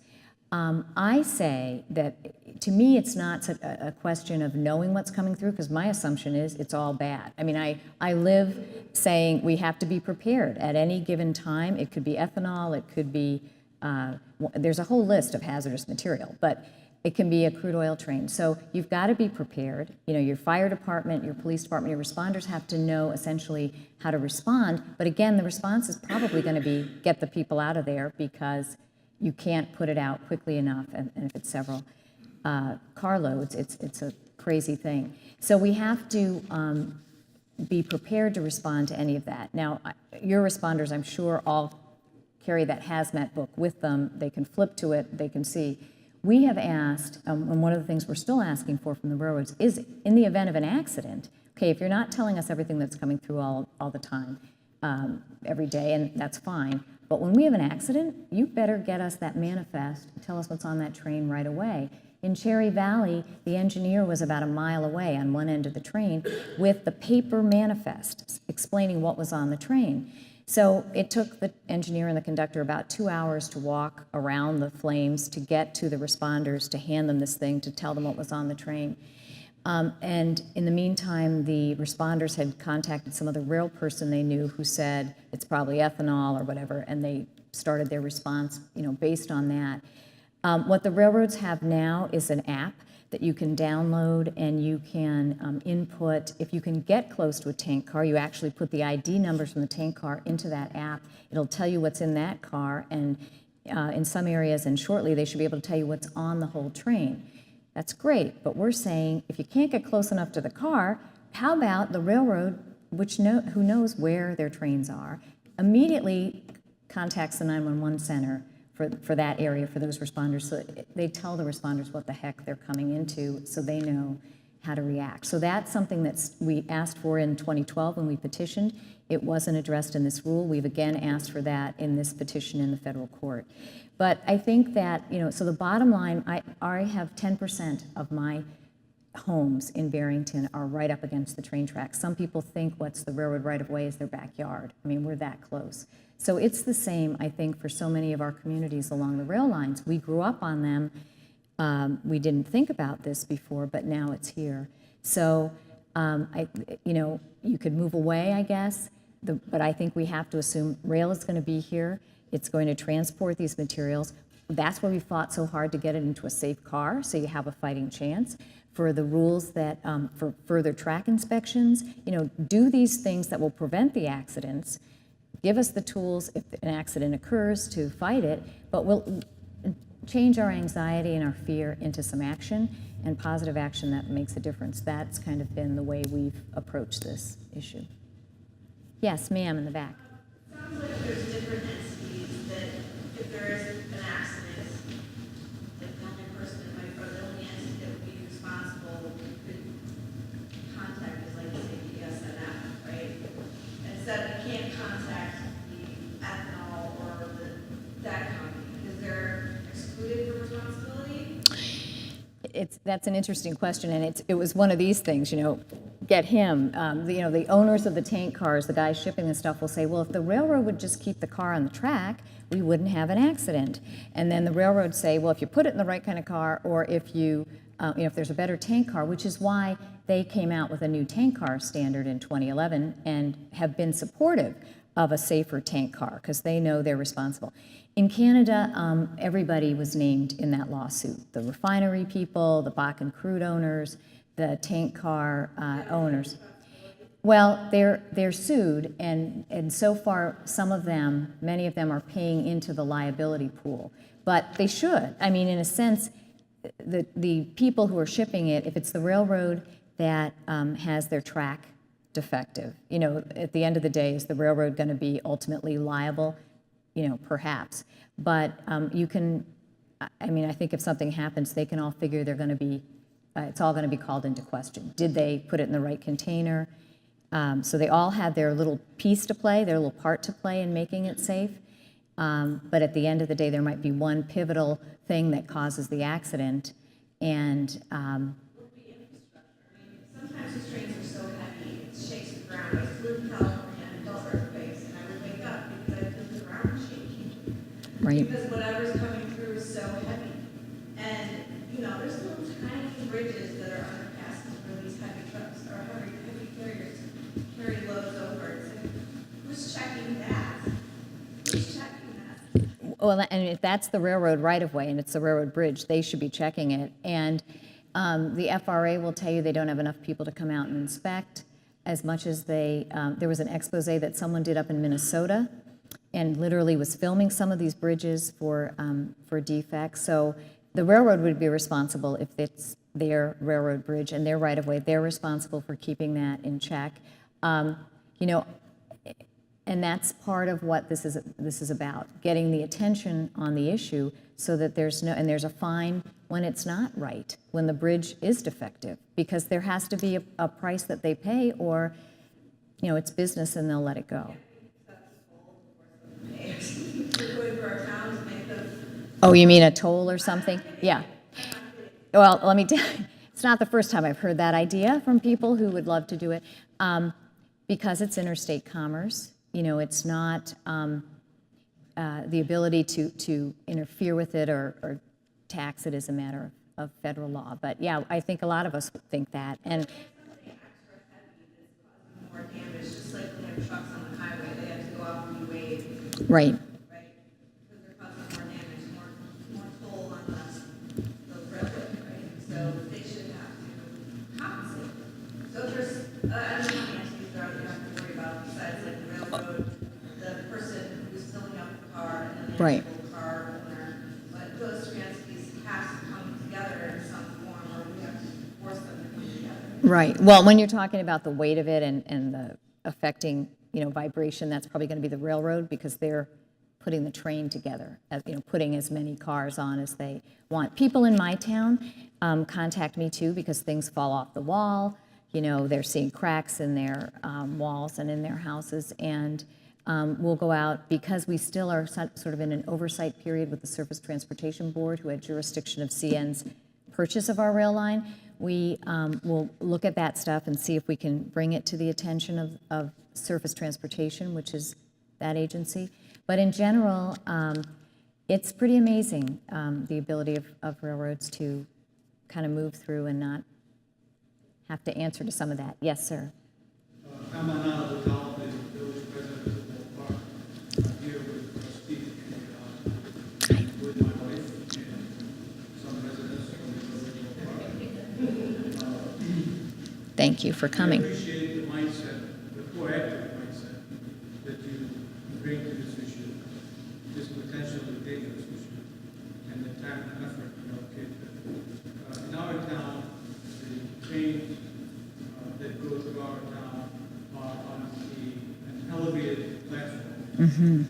I say that to me it's not a question of knowing what's coming through, because my assumption is it's all bad. I mean, I live saying we have to be prepared at any given time. It could be ethanol, it could be, there's a whole list of hazardous material, but it can be a crude oil train. So you've got to be prepared. Your fire department, your police department, your responders have to know essentially how to respond. But again, the response is probably going to be get the people out of there, because you can't put it out quickly enough. And if it's several carloads, it's a crazy thing. So we have to be prepared to respond to any of that. Now, your responders, I'm sure, all carry that hazmat book with them. They can flip to it, they can see. We have asked, and one of the things we're still asking for from the railroads is, in the event of an accident, okay, if you're not telling us everything that's coming through all the time, every day, and that's fine, but when we have an accident, you better get us that manifest, tell us what's on that train right away. In Cherry Valley, the engineer was about a mile away on one end of the train with the paper manifest explaining what was on the train. So it took the engineer and the conductor about 2 hours to walk around the flames to get to the responders, to hand them this thing, to tell them what was on the train. And in the meantime, the responders had contacted some other rail person they knew who said it's probably ethanol or whatever, and they started their response, based on that. What the railroads have now is an app that you can download, and you can input. If you can get close to a tank car, you actually put the ID numbers from the tank car into that app. It'll tell you what's in that car, and in some areas, and shortly, they should be able to tell you what's on the whole train. That's great, but we're saying if you can't get close enough to the car, how about the railroad, who knows where their trains are, immediately contacts the 911 center for that area, for those responders, so they tell the responders what the heck they're coming into, so they know how to react. So that's something that we asked for in 2012 when we petitioned. It wasn't addressed in this rule. We've again asked for that in this petition in the federal court. But I think that, so the bottom line, I have 10% of my homes in Barrington are right up against the train tracks. Some people think what's the railroad right-of-way is their backyard. I mean, we're that close. So it's the same, I think, for so many of our communities along the rail lines. We grew up on them. We didn't think about this before, but now it's here. So, you could move away, I guess, but I think we have to assume rail is going to be here. It's going to transport these materials. That's why we fought so hard to get it into a safe car, so you have a fighting chance. For the rules that, for further track inspections, do these things that will prevent the accidents. Give us the tools if an accident occurs to fight it, but we'll change our anxiety and our fear into some action, and positive action that makes a difference. That's kind of been the way we've approached this issue. Yes, ma'am, in the back. It sounds like there's different entities that if there is an accident, like one person contact the ethanol or that company? Because they're excluded from responsibility? That's an interesting question, and it was one of these things, get him. The owners of the tank cars, the guys shipping the stuff will say, well, if the railroad would just keep the car on the track, we wouldn't have an accident. And then the railroads say, well, if you put it in the right kind of car, or if if there's a better tank car, which is why they came out with a new tank car standard in 2011 and have been supportive of a safer tank car, because they know they're responsible. In Canada, everybody was named in that lawsuit. The refinery people, the Bakken crude owners, the tank car owners. Well, they're sued, and so far, many of them are paying into the liability pool. But they should. I mean, in a sense, the people who are shipping it, if it's the railroad that has their track defective, at the end of the day, is the railroad going to be ultimately liable? Perhaps. But I think if something happens, they can all figure they're going to be, it's all going to be called into question. Did they put it in the right container? So they all had their little piece to play, their little part to play in making it safe. But at the end of the day, there might be one pivotal thing that causes the accident. And Sometimes these trains are so heavy, it shakes the ground. I flew in California and felt earthquakes, and I would wake up because I feel the ground shaking. right. Because whatever's coming through is so heavy. And, there's little tiny bridges that are underpasses where these heavy trucks or heavy carriers carry loads over. It's like, who's checking that? Who's checking that? Well, and if that's the railroad right-of-way and it's the railroad bridge, they should be checking it. And the FRA will tell you they don't have enough people to come out and inspect as much as there was an expose that someone did up in Minnesota and literally was filming some of these bridges for defects. So the railroad would be responsible if it's their railroad bridge and their right-of-way. They're responsible for keeping that in check. And that's part of what this is about, getting the attention on the issue so that there's a fine when it's not right, when the bridge is defective, because there has to be a price that they pay, or it's business and they'll let it go. Oh, you mean a toll or something? Yeah. Well, let me tell you, it's not the first time I've heard that idea from people who would love to do it, because it's interstate commerce. It's not the ability to interfere with it or tax it is a matter of federal law. But yeah, I think a lot of us think that. And More damage, just like when there are trucks on the highway, they have to go out and be weighed, right. right? Because they're causing more damage, more toll on the railroad, right? So they should have to compensate. So there's, I don't know how many entities there are that you have to worry about besides like the railroad, the person who's filling up the car, and then the Right. actual car owner. But those three entities have to come together in some form, or we have to force them to come together. Right. Well, when you're talking about the weight of it and the affecting, vibration, that's probably going to be the railroad, because they're putting the train together, putting as many cars on as they want. People in my town contact me too, because things fall off the wall. They're seeing cracks in their walls and in their houses, and we'll go out, because we still are sort of in an oversight period with the Surface Transportation Board, who had jurisdiction of CN's purchase of our rail line. We will look at that stuff and see if we can bring it to the attention of Surface Transportation, which is that agency. But in general, it's pretty amazing, the ability of railroads to kind of move through and not have to answer to some of that. Yes, sir. I'm Untitled Chapter, village president of the park. I'm here with Steve and with my wife and some residents from the village park. Thank you for I coming. appreciate the mindset, the proactive mindset that you bring to this issue, this potentially dangerous issue, and the time and effort you allocate to it. In our town, the trains that go through our town are on an elevated platform. Mm-hmm.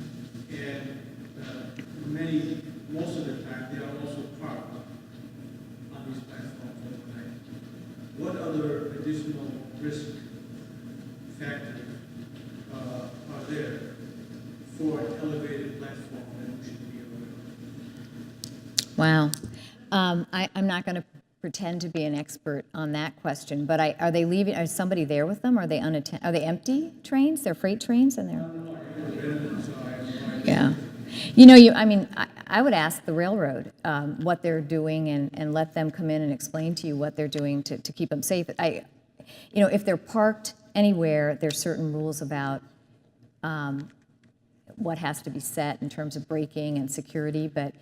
And most of the time, they are also parked on these platforms overnight. What other additional risk factors are there for an elevated platform that we should be aware of? Wow. I'm not going to pretend to be an expert on that question, but are they leaving? Is somebody there with them? Are they unattended? Are they empty trains? They're freight trains, and they're. Yeah. You know, I would ask the railroad what they're doing and let them come in and explain to you what they're doing to keep them safe. If they're parked anywhere, there's certain rules about what has to be set in terms of braking and security, but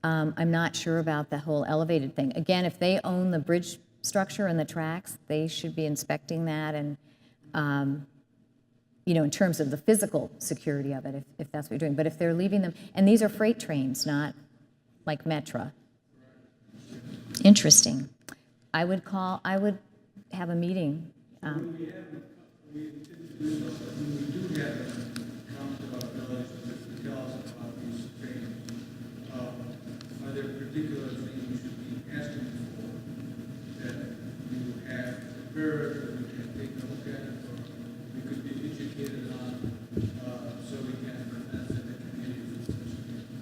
I'm not sure about the whole elevated thing. Again, if they own the bridge structure and the tracks, they should be inspecting that and, in terms of the physical security of it, if that's what you're doing. But if they're leaving them, and these are freight trains, not like Metra. Interesting. I would have a meeting. We do have council of village that tell us about these trainings. Are there particular things we should be asking for that you have prepared, that we can take a look at, or we could be educated on, so we can benefit the community?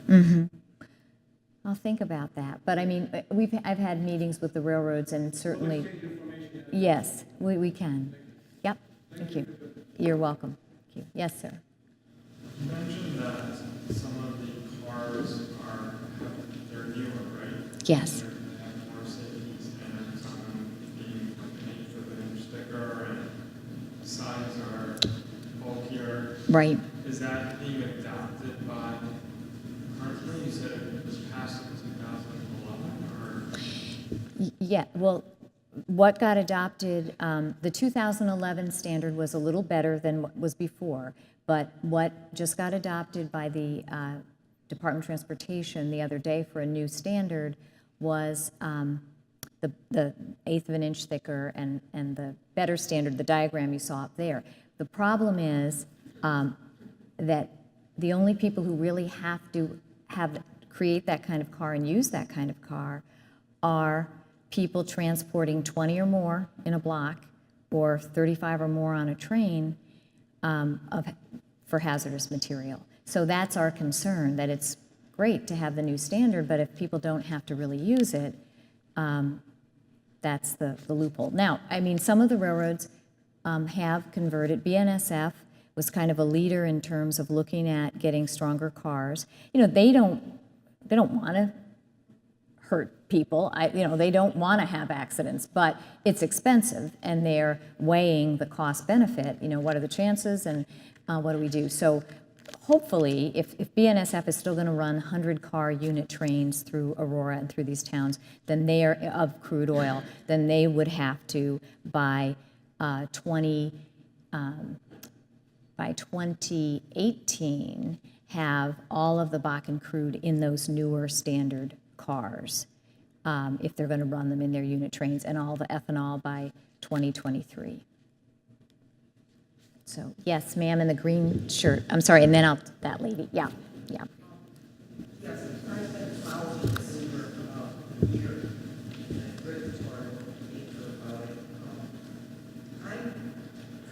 Mm-hmm. I'll think about that. But I mean, I've had meetings with the railroads, and certainly, yes, we can. Yep. Thank you. You're welcome. Thank you. Yes, sir. You mentioned that some of the cars they're newer, right? Yes. They have more cities, and some of them being made with an inch thicker and sides are bulkier. Right. Is that being adopted by currently? You said it was passed in 2011, or? Yeah. Well, what got adopted, the 2011 standard was a little better than what was before, but what just got adopted by the Department of Transportation the other day for a new standard was the eighth of an inch thicker and the better standard, the diagram you saw up there. The problem is that the only people who really have to create that kind of car and use that kind of car are people transporting 20 or more in a block or 35 or more on a train for hazardous material. So that's our concern, that it's great to have the new standard, but if people don't have to really use it, that's the loophole. Now, I mean, some of the railroads have converted. BNSF was kind of a leader in terms of looking at getting stronger cars. They don't want to hurt people. They don't want to have accidents, but it's expensive, and they're weighing the cost benefit. What are the chances, and what do we do? So hopefully, if BNSF is still going to run 100-car unit trains through Aurora and through these towns, then they are of crude oil, then they would have to by 2018 have all of the Bakken crude in those newer standard cars, if they're going to run them in their unit trains, and all the ethanol by 2023. So, yes, ma'am, in the green shirt. I'm sorry, and then that lady. Yeah. Yes, I've been following this for about a year, and I've written to our paper about it. I'm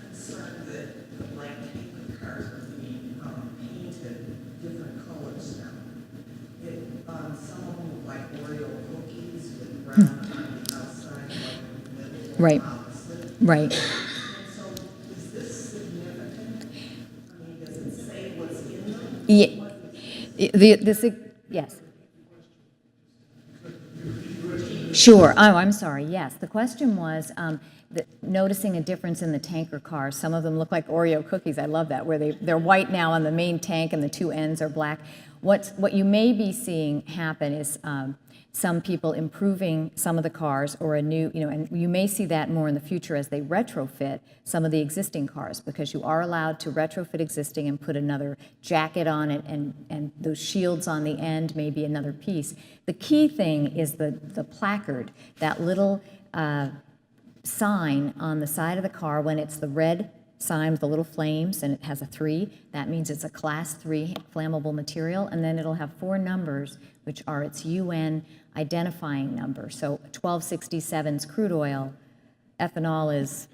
concerned that the Lac-Megantic cars are being painted different colors now. Some of them look like Oreo cookies with brown on the outside, white in the middle, or Right. opposite. Right. And so, is this significant? I mean, does it say what's in them? Yeah. Yes. Sure. Oh, I'm sorry. Yes. The question was noticing a difference in the tanker cars. Some of them look like Oreo cookies. I love that, where they're white now on the main tank and the two ends are black. What you may be seeing happen is some people improving some of the cars, or a new, and you may see that more in the future as they retrofit some of the existing cars, because you are allowed to retrofit existing and put another jacket on it, and those shields on the end may be another piece. The key thing is the placard, that little sign on the side of the car. When it's the red sign with the little flames and it has a 3, that means it's a class 3 flammable material, and then it'll have 4 numbers, which are its UN identifying number. So 1267's crude oil, ethanol is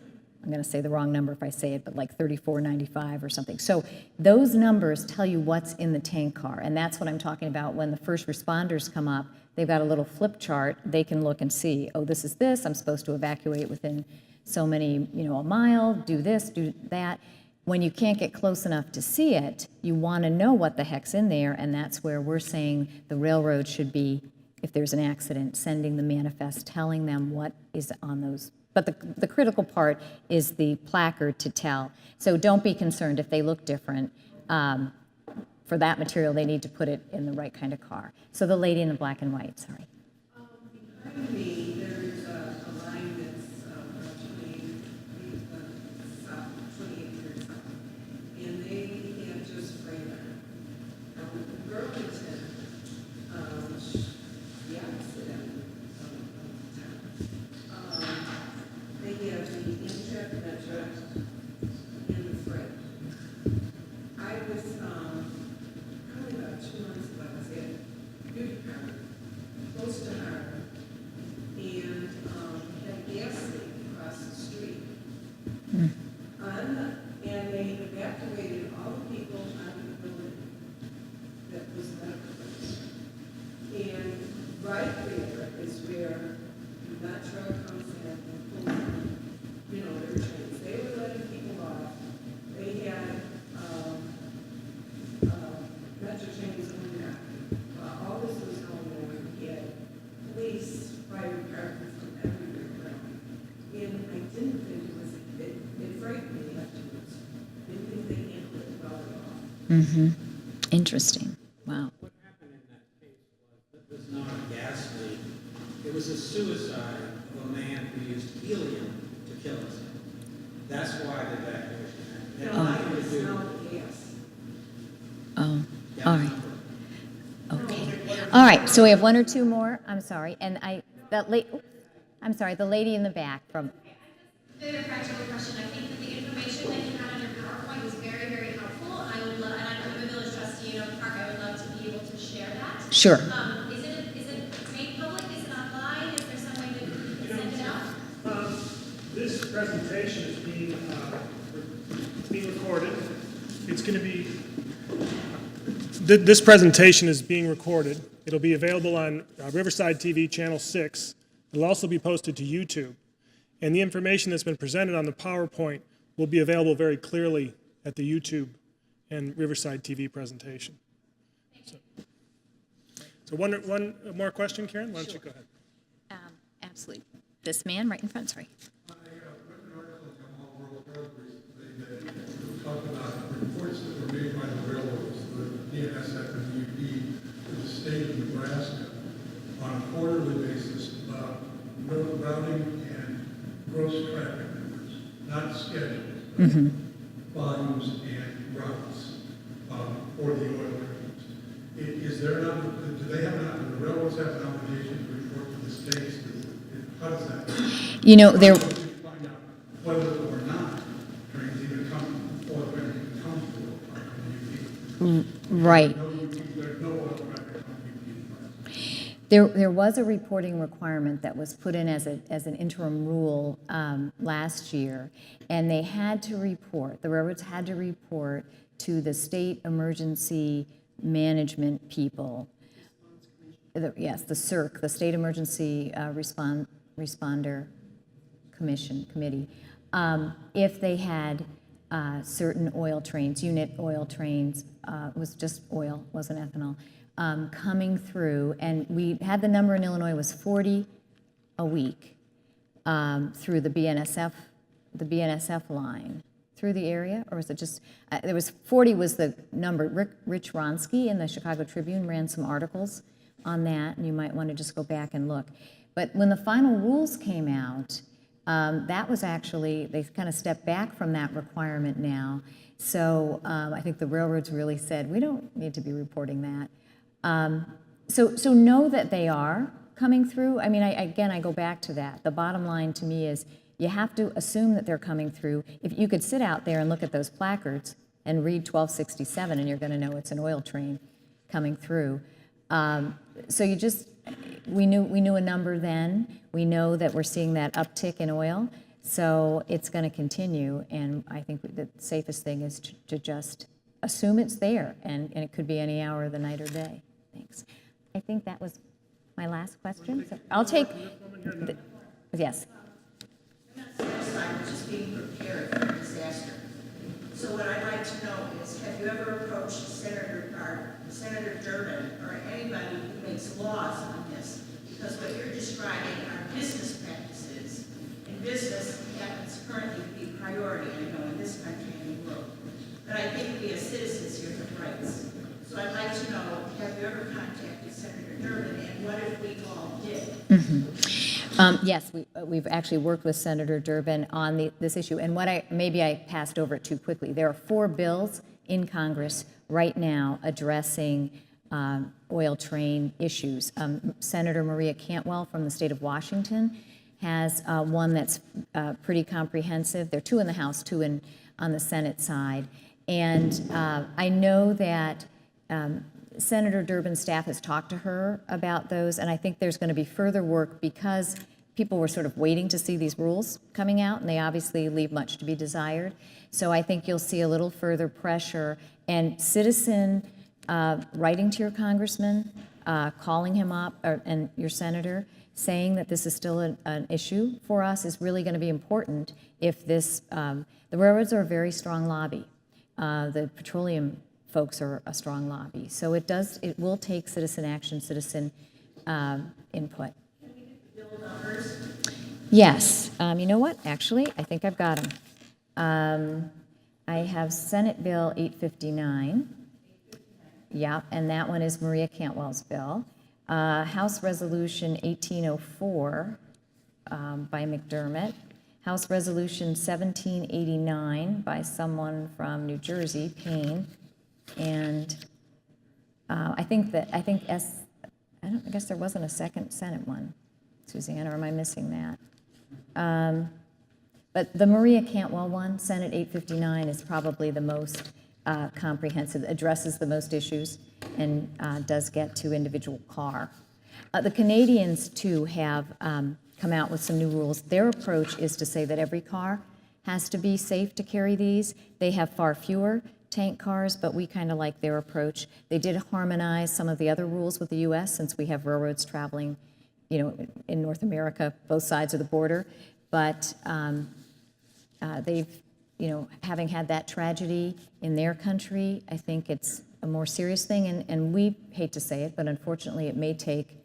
I'm going to say the wrong number if I say it, but like 34.95 or something. So those numbers tell you what's in the tank car, and that's what I'm talking about when the first responders come up. They've got a little flip chart. They can look and see, oh, this is this. I'm supposed to evacuate within so many, a mile, do this, do that. When you can't get close enough to see it, you want to know what the heck's in there, and that's where we're saying the railroad should be, if there's an accident, sending the manifest, telling them what is on those. But the critical part is the placard to tell. So don't be concerned if they look different. For that material, they need to put it in the right kind of car. So the lady in the black and white, sorry. Behind me, there's a line that's about 28 years south, and they have just framed it. Now, with Burlington, the opposite end of town, they have the Amtrak Metro and the freight. I was probably about 2 months ago, I was at Beauty Parlor, close to Harbor, and had a gas leak across the street. And they evacuated all the people out of the building that was medical. And right there is where the Metro comes in and pulls in, their trains. They were letting people off. They had Metro trains going there. All this was going on. We had police, fire departments from everywhere around. And I didn't think it was, it frightened me afterwards. I didn't think they handled it well at all. Mm-hmm. Interesting. Wow. What happened in that case was not a gas leak. It was a suicide of a man who used helium to kill himself. That's why the evacuation happened. It had I nothing to could do- smell the gas. Oh, Yeah. all right. Okay. All right, so we have one or two more. I'm sorry. And I'm sorry, the lady in the back from, Very practical question. I think that the information that you had on your PowerPoint was very, very helpful. I would love, and I'm a village trustee in Oak Park, I would love to be able to share that. sure. Is it made public? Is it online? Is there some way that you can send it out? This presentation is being recorded. It's going to be, this presentation is being recorded. It'll be available on Riverside TV Channel 6. It'll also be posted to YouTube. And the information that's been presented on the PowerPoint will be available very clearly at the YouTube and Riverside TV presentation. So one more question, Karen? Why don't you go ahead? Absolutely. This man right in front, sorry. I read an article in the Whole World Herald recently that talked about reports that were made by the railroads, the BNSF and UP, to the state of Nebraska on a quarterly basis about routing and gross traffic numbers, not schedules, but volumes and routes for the oil trains. Is there do they have the railroads have an obligation to report to the states? How does that work? There. Find out whether or not trains even come, oil trains even come to a park in UP. Right. There's no oil traffic on UP. There was a reporting requirement that was put in as an interim rule last year, and they had to report, the railroads had to report to the state emergency management people. Yes, the CERC, the State Emergency Responder Committee, if they had certain oil trains, unit oil trains, it was just oil, wasn't ethanol, coming through, and we had the number in Illinois was 40 a week through the BNSF line through the area, or was it just, there was 40 was the number. Rich Ronsky in the Chicago Tribune ran some articles on that, and you might want to just go back and look. But when the final rules came out, that was actually, they kind of stepped back from that requirement now. So I think the railroads really said, we don't need to be reporting that. So know that they are coming through. I mean, I go back to that. The bottom line to me is you have to assume that they're coming through. If you could sit out there and look at those placards and read 1267, and you're going to know it's an oil train coming through. So we knew a number then. We know that we're seeing that uptick in oil. So it's going to continue, and I think the safest thing is to just assume it's there, and it could be any hour of the night or day. Thanks. I think that was my last question. So I'll take, yes. I'm not satisfied with just being prepared for a disaster. So what I'd like to know is, have you ever approached Senator Durbin or anybody who makes laws on this? Because what you're describing are business practices, and business happens currently to be priority, I know, in this country and the world. But I think we as citizens here have rights. So I'd like to know, have you ever contacted Senator Durbin, and what if we all did? Yes, we've actually worked with Senator Durbin on this issue, and maybe I passed over it too quickly. There are 4 bills in Congress right now addressing oil train issues. Senator Maria Cantwell from the state of Washington has one that's pretty comprehensive. There are 2 in the House, 2 on the Senate side, and I know that Senator Durbin's staff has talked to her about those, and I think there's going to be further work because people were sort of waiting to see these rules coming out, and they obviously leave much to be desired. So I think you'll see a little further pressure and citizen writing to your congressman, calling him up, and your senator, saying that this is still an issue for us is really going to be important if this, the railroads are a very strong lobby. The petroleum folks are a strong lobby. So it will take citizen action, citizen input. Yes. You know what? Actually, I think I've got them. I have Senate Bill 859. Yeah, and that one is Maria Cantwell's bill. House Resolution 1804 by McDermott. House Resolution 1789 by someone from New Jersey, Payne. And I guess there wasn't a second Senate one, Suzanne, or am I missing that? But the Maria Cantwell one, Senate 859, is probably the most comprehensive, addresses the most issues, and does get to individual car. The Canadians, too, have come out with some new rules. Their approach is to say that every car has to be safe to carry these. They have far fewer tank cars, but we kind of like their approach. They did harmonize some of the other rules with the U.S. since we have railroads traveling, in North America, both sides of the border. But they've, having had that tragedy in their country, I think it's a more serious thing. And we hate to say it, but unfortunately, it may take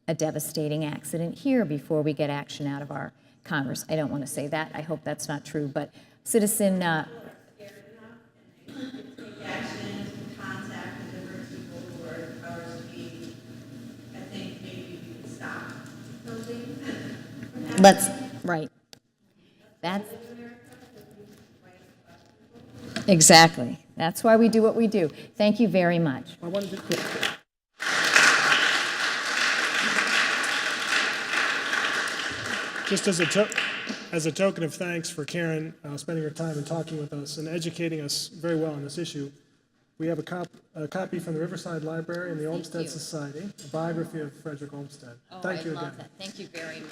a devastating accident here before we get action out of our Congress. I don't want to say that. I hope that's not true. But citizen. Right. That's exactly. That's why we do what we do. Thank you very much. I wanted to, just as a token of thanks for Karen spending her time and talking with us and educating us very well on this issue, we have a copy from the Riverside Library and the Olmsted Society, a biography of Frederick Olmsted. Oh, Thank you I love again. that. Thank you very much.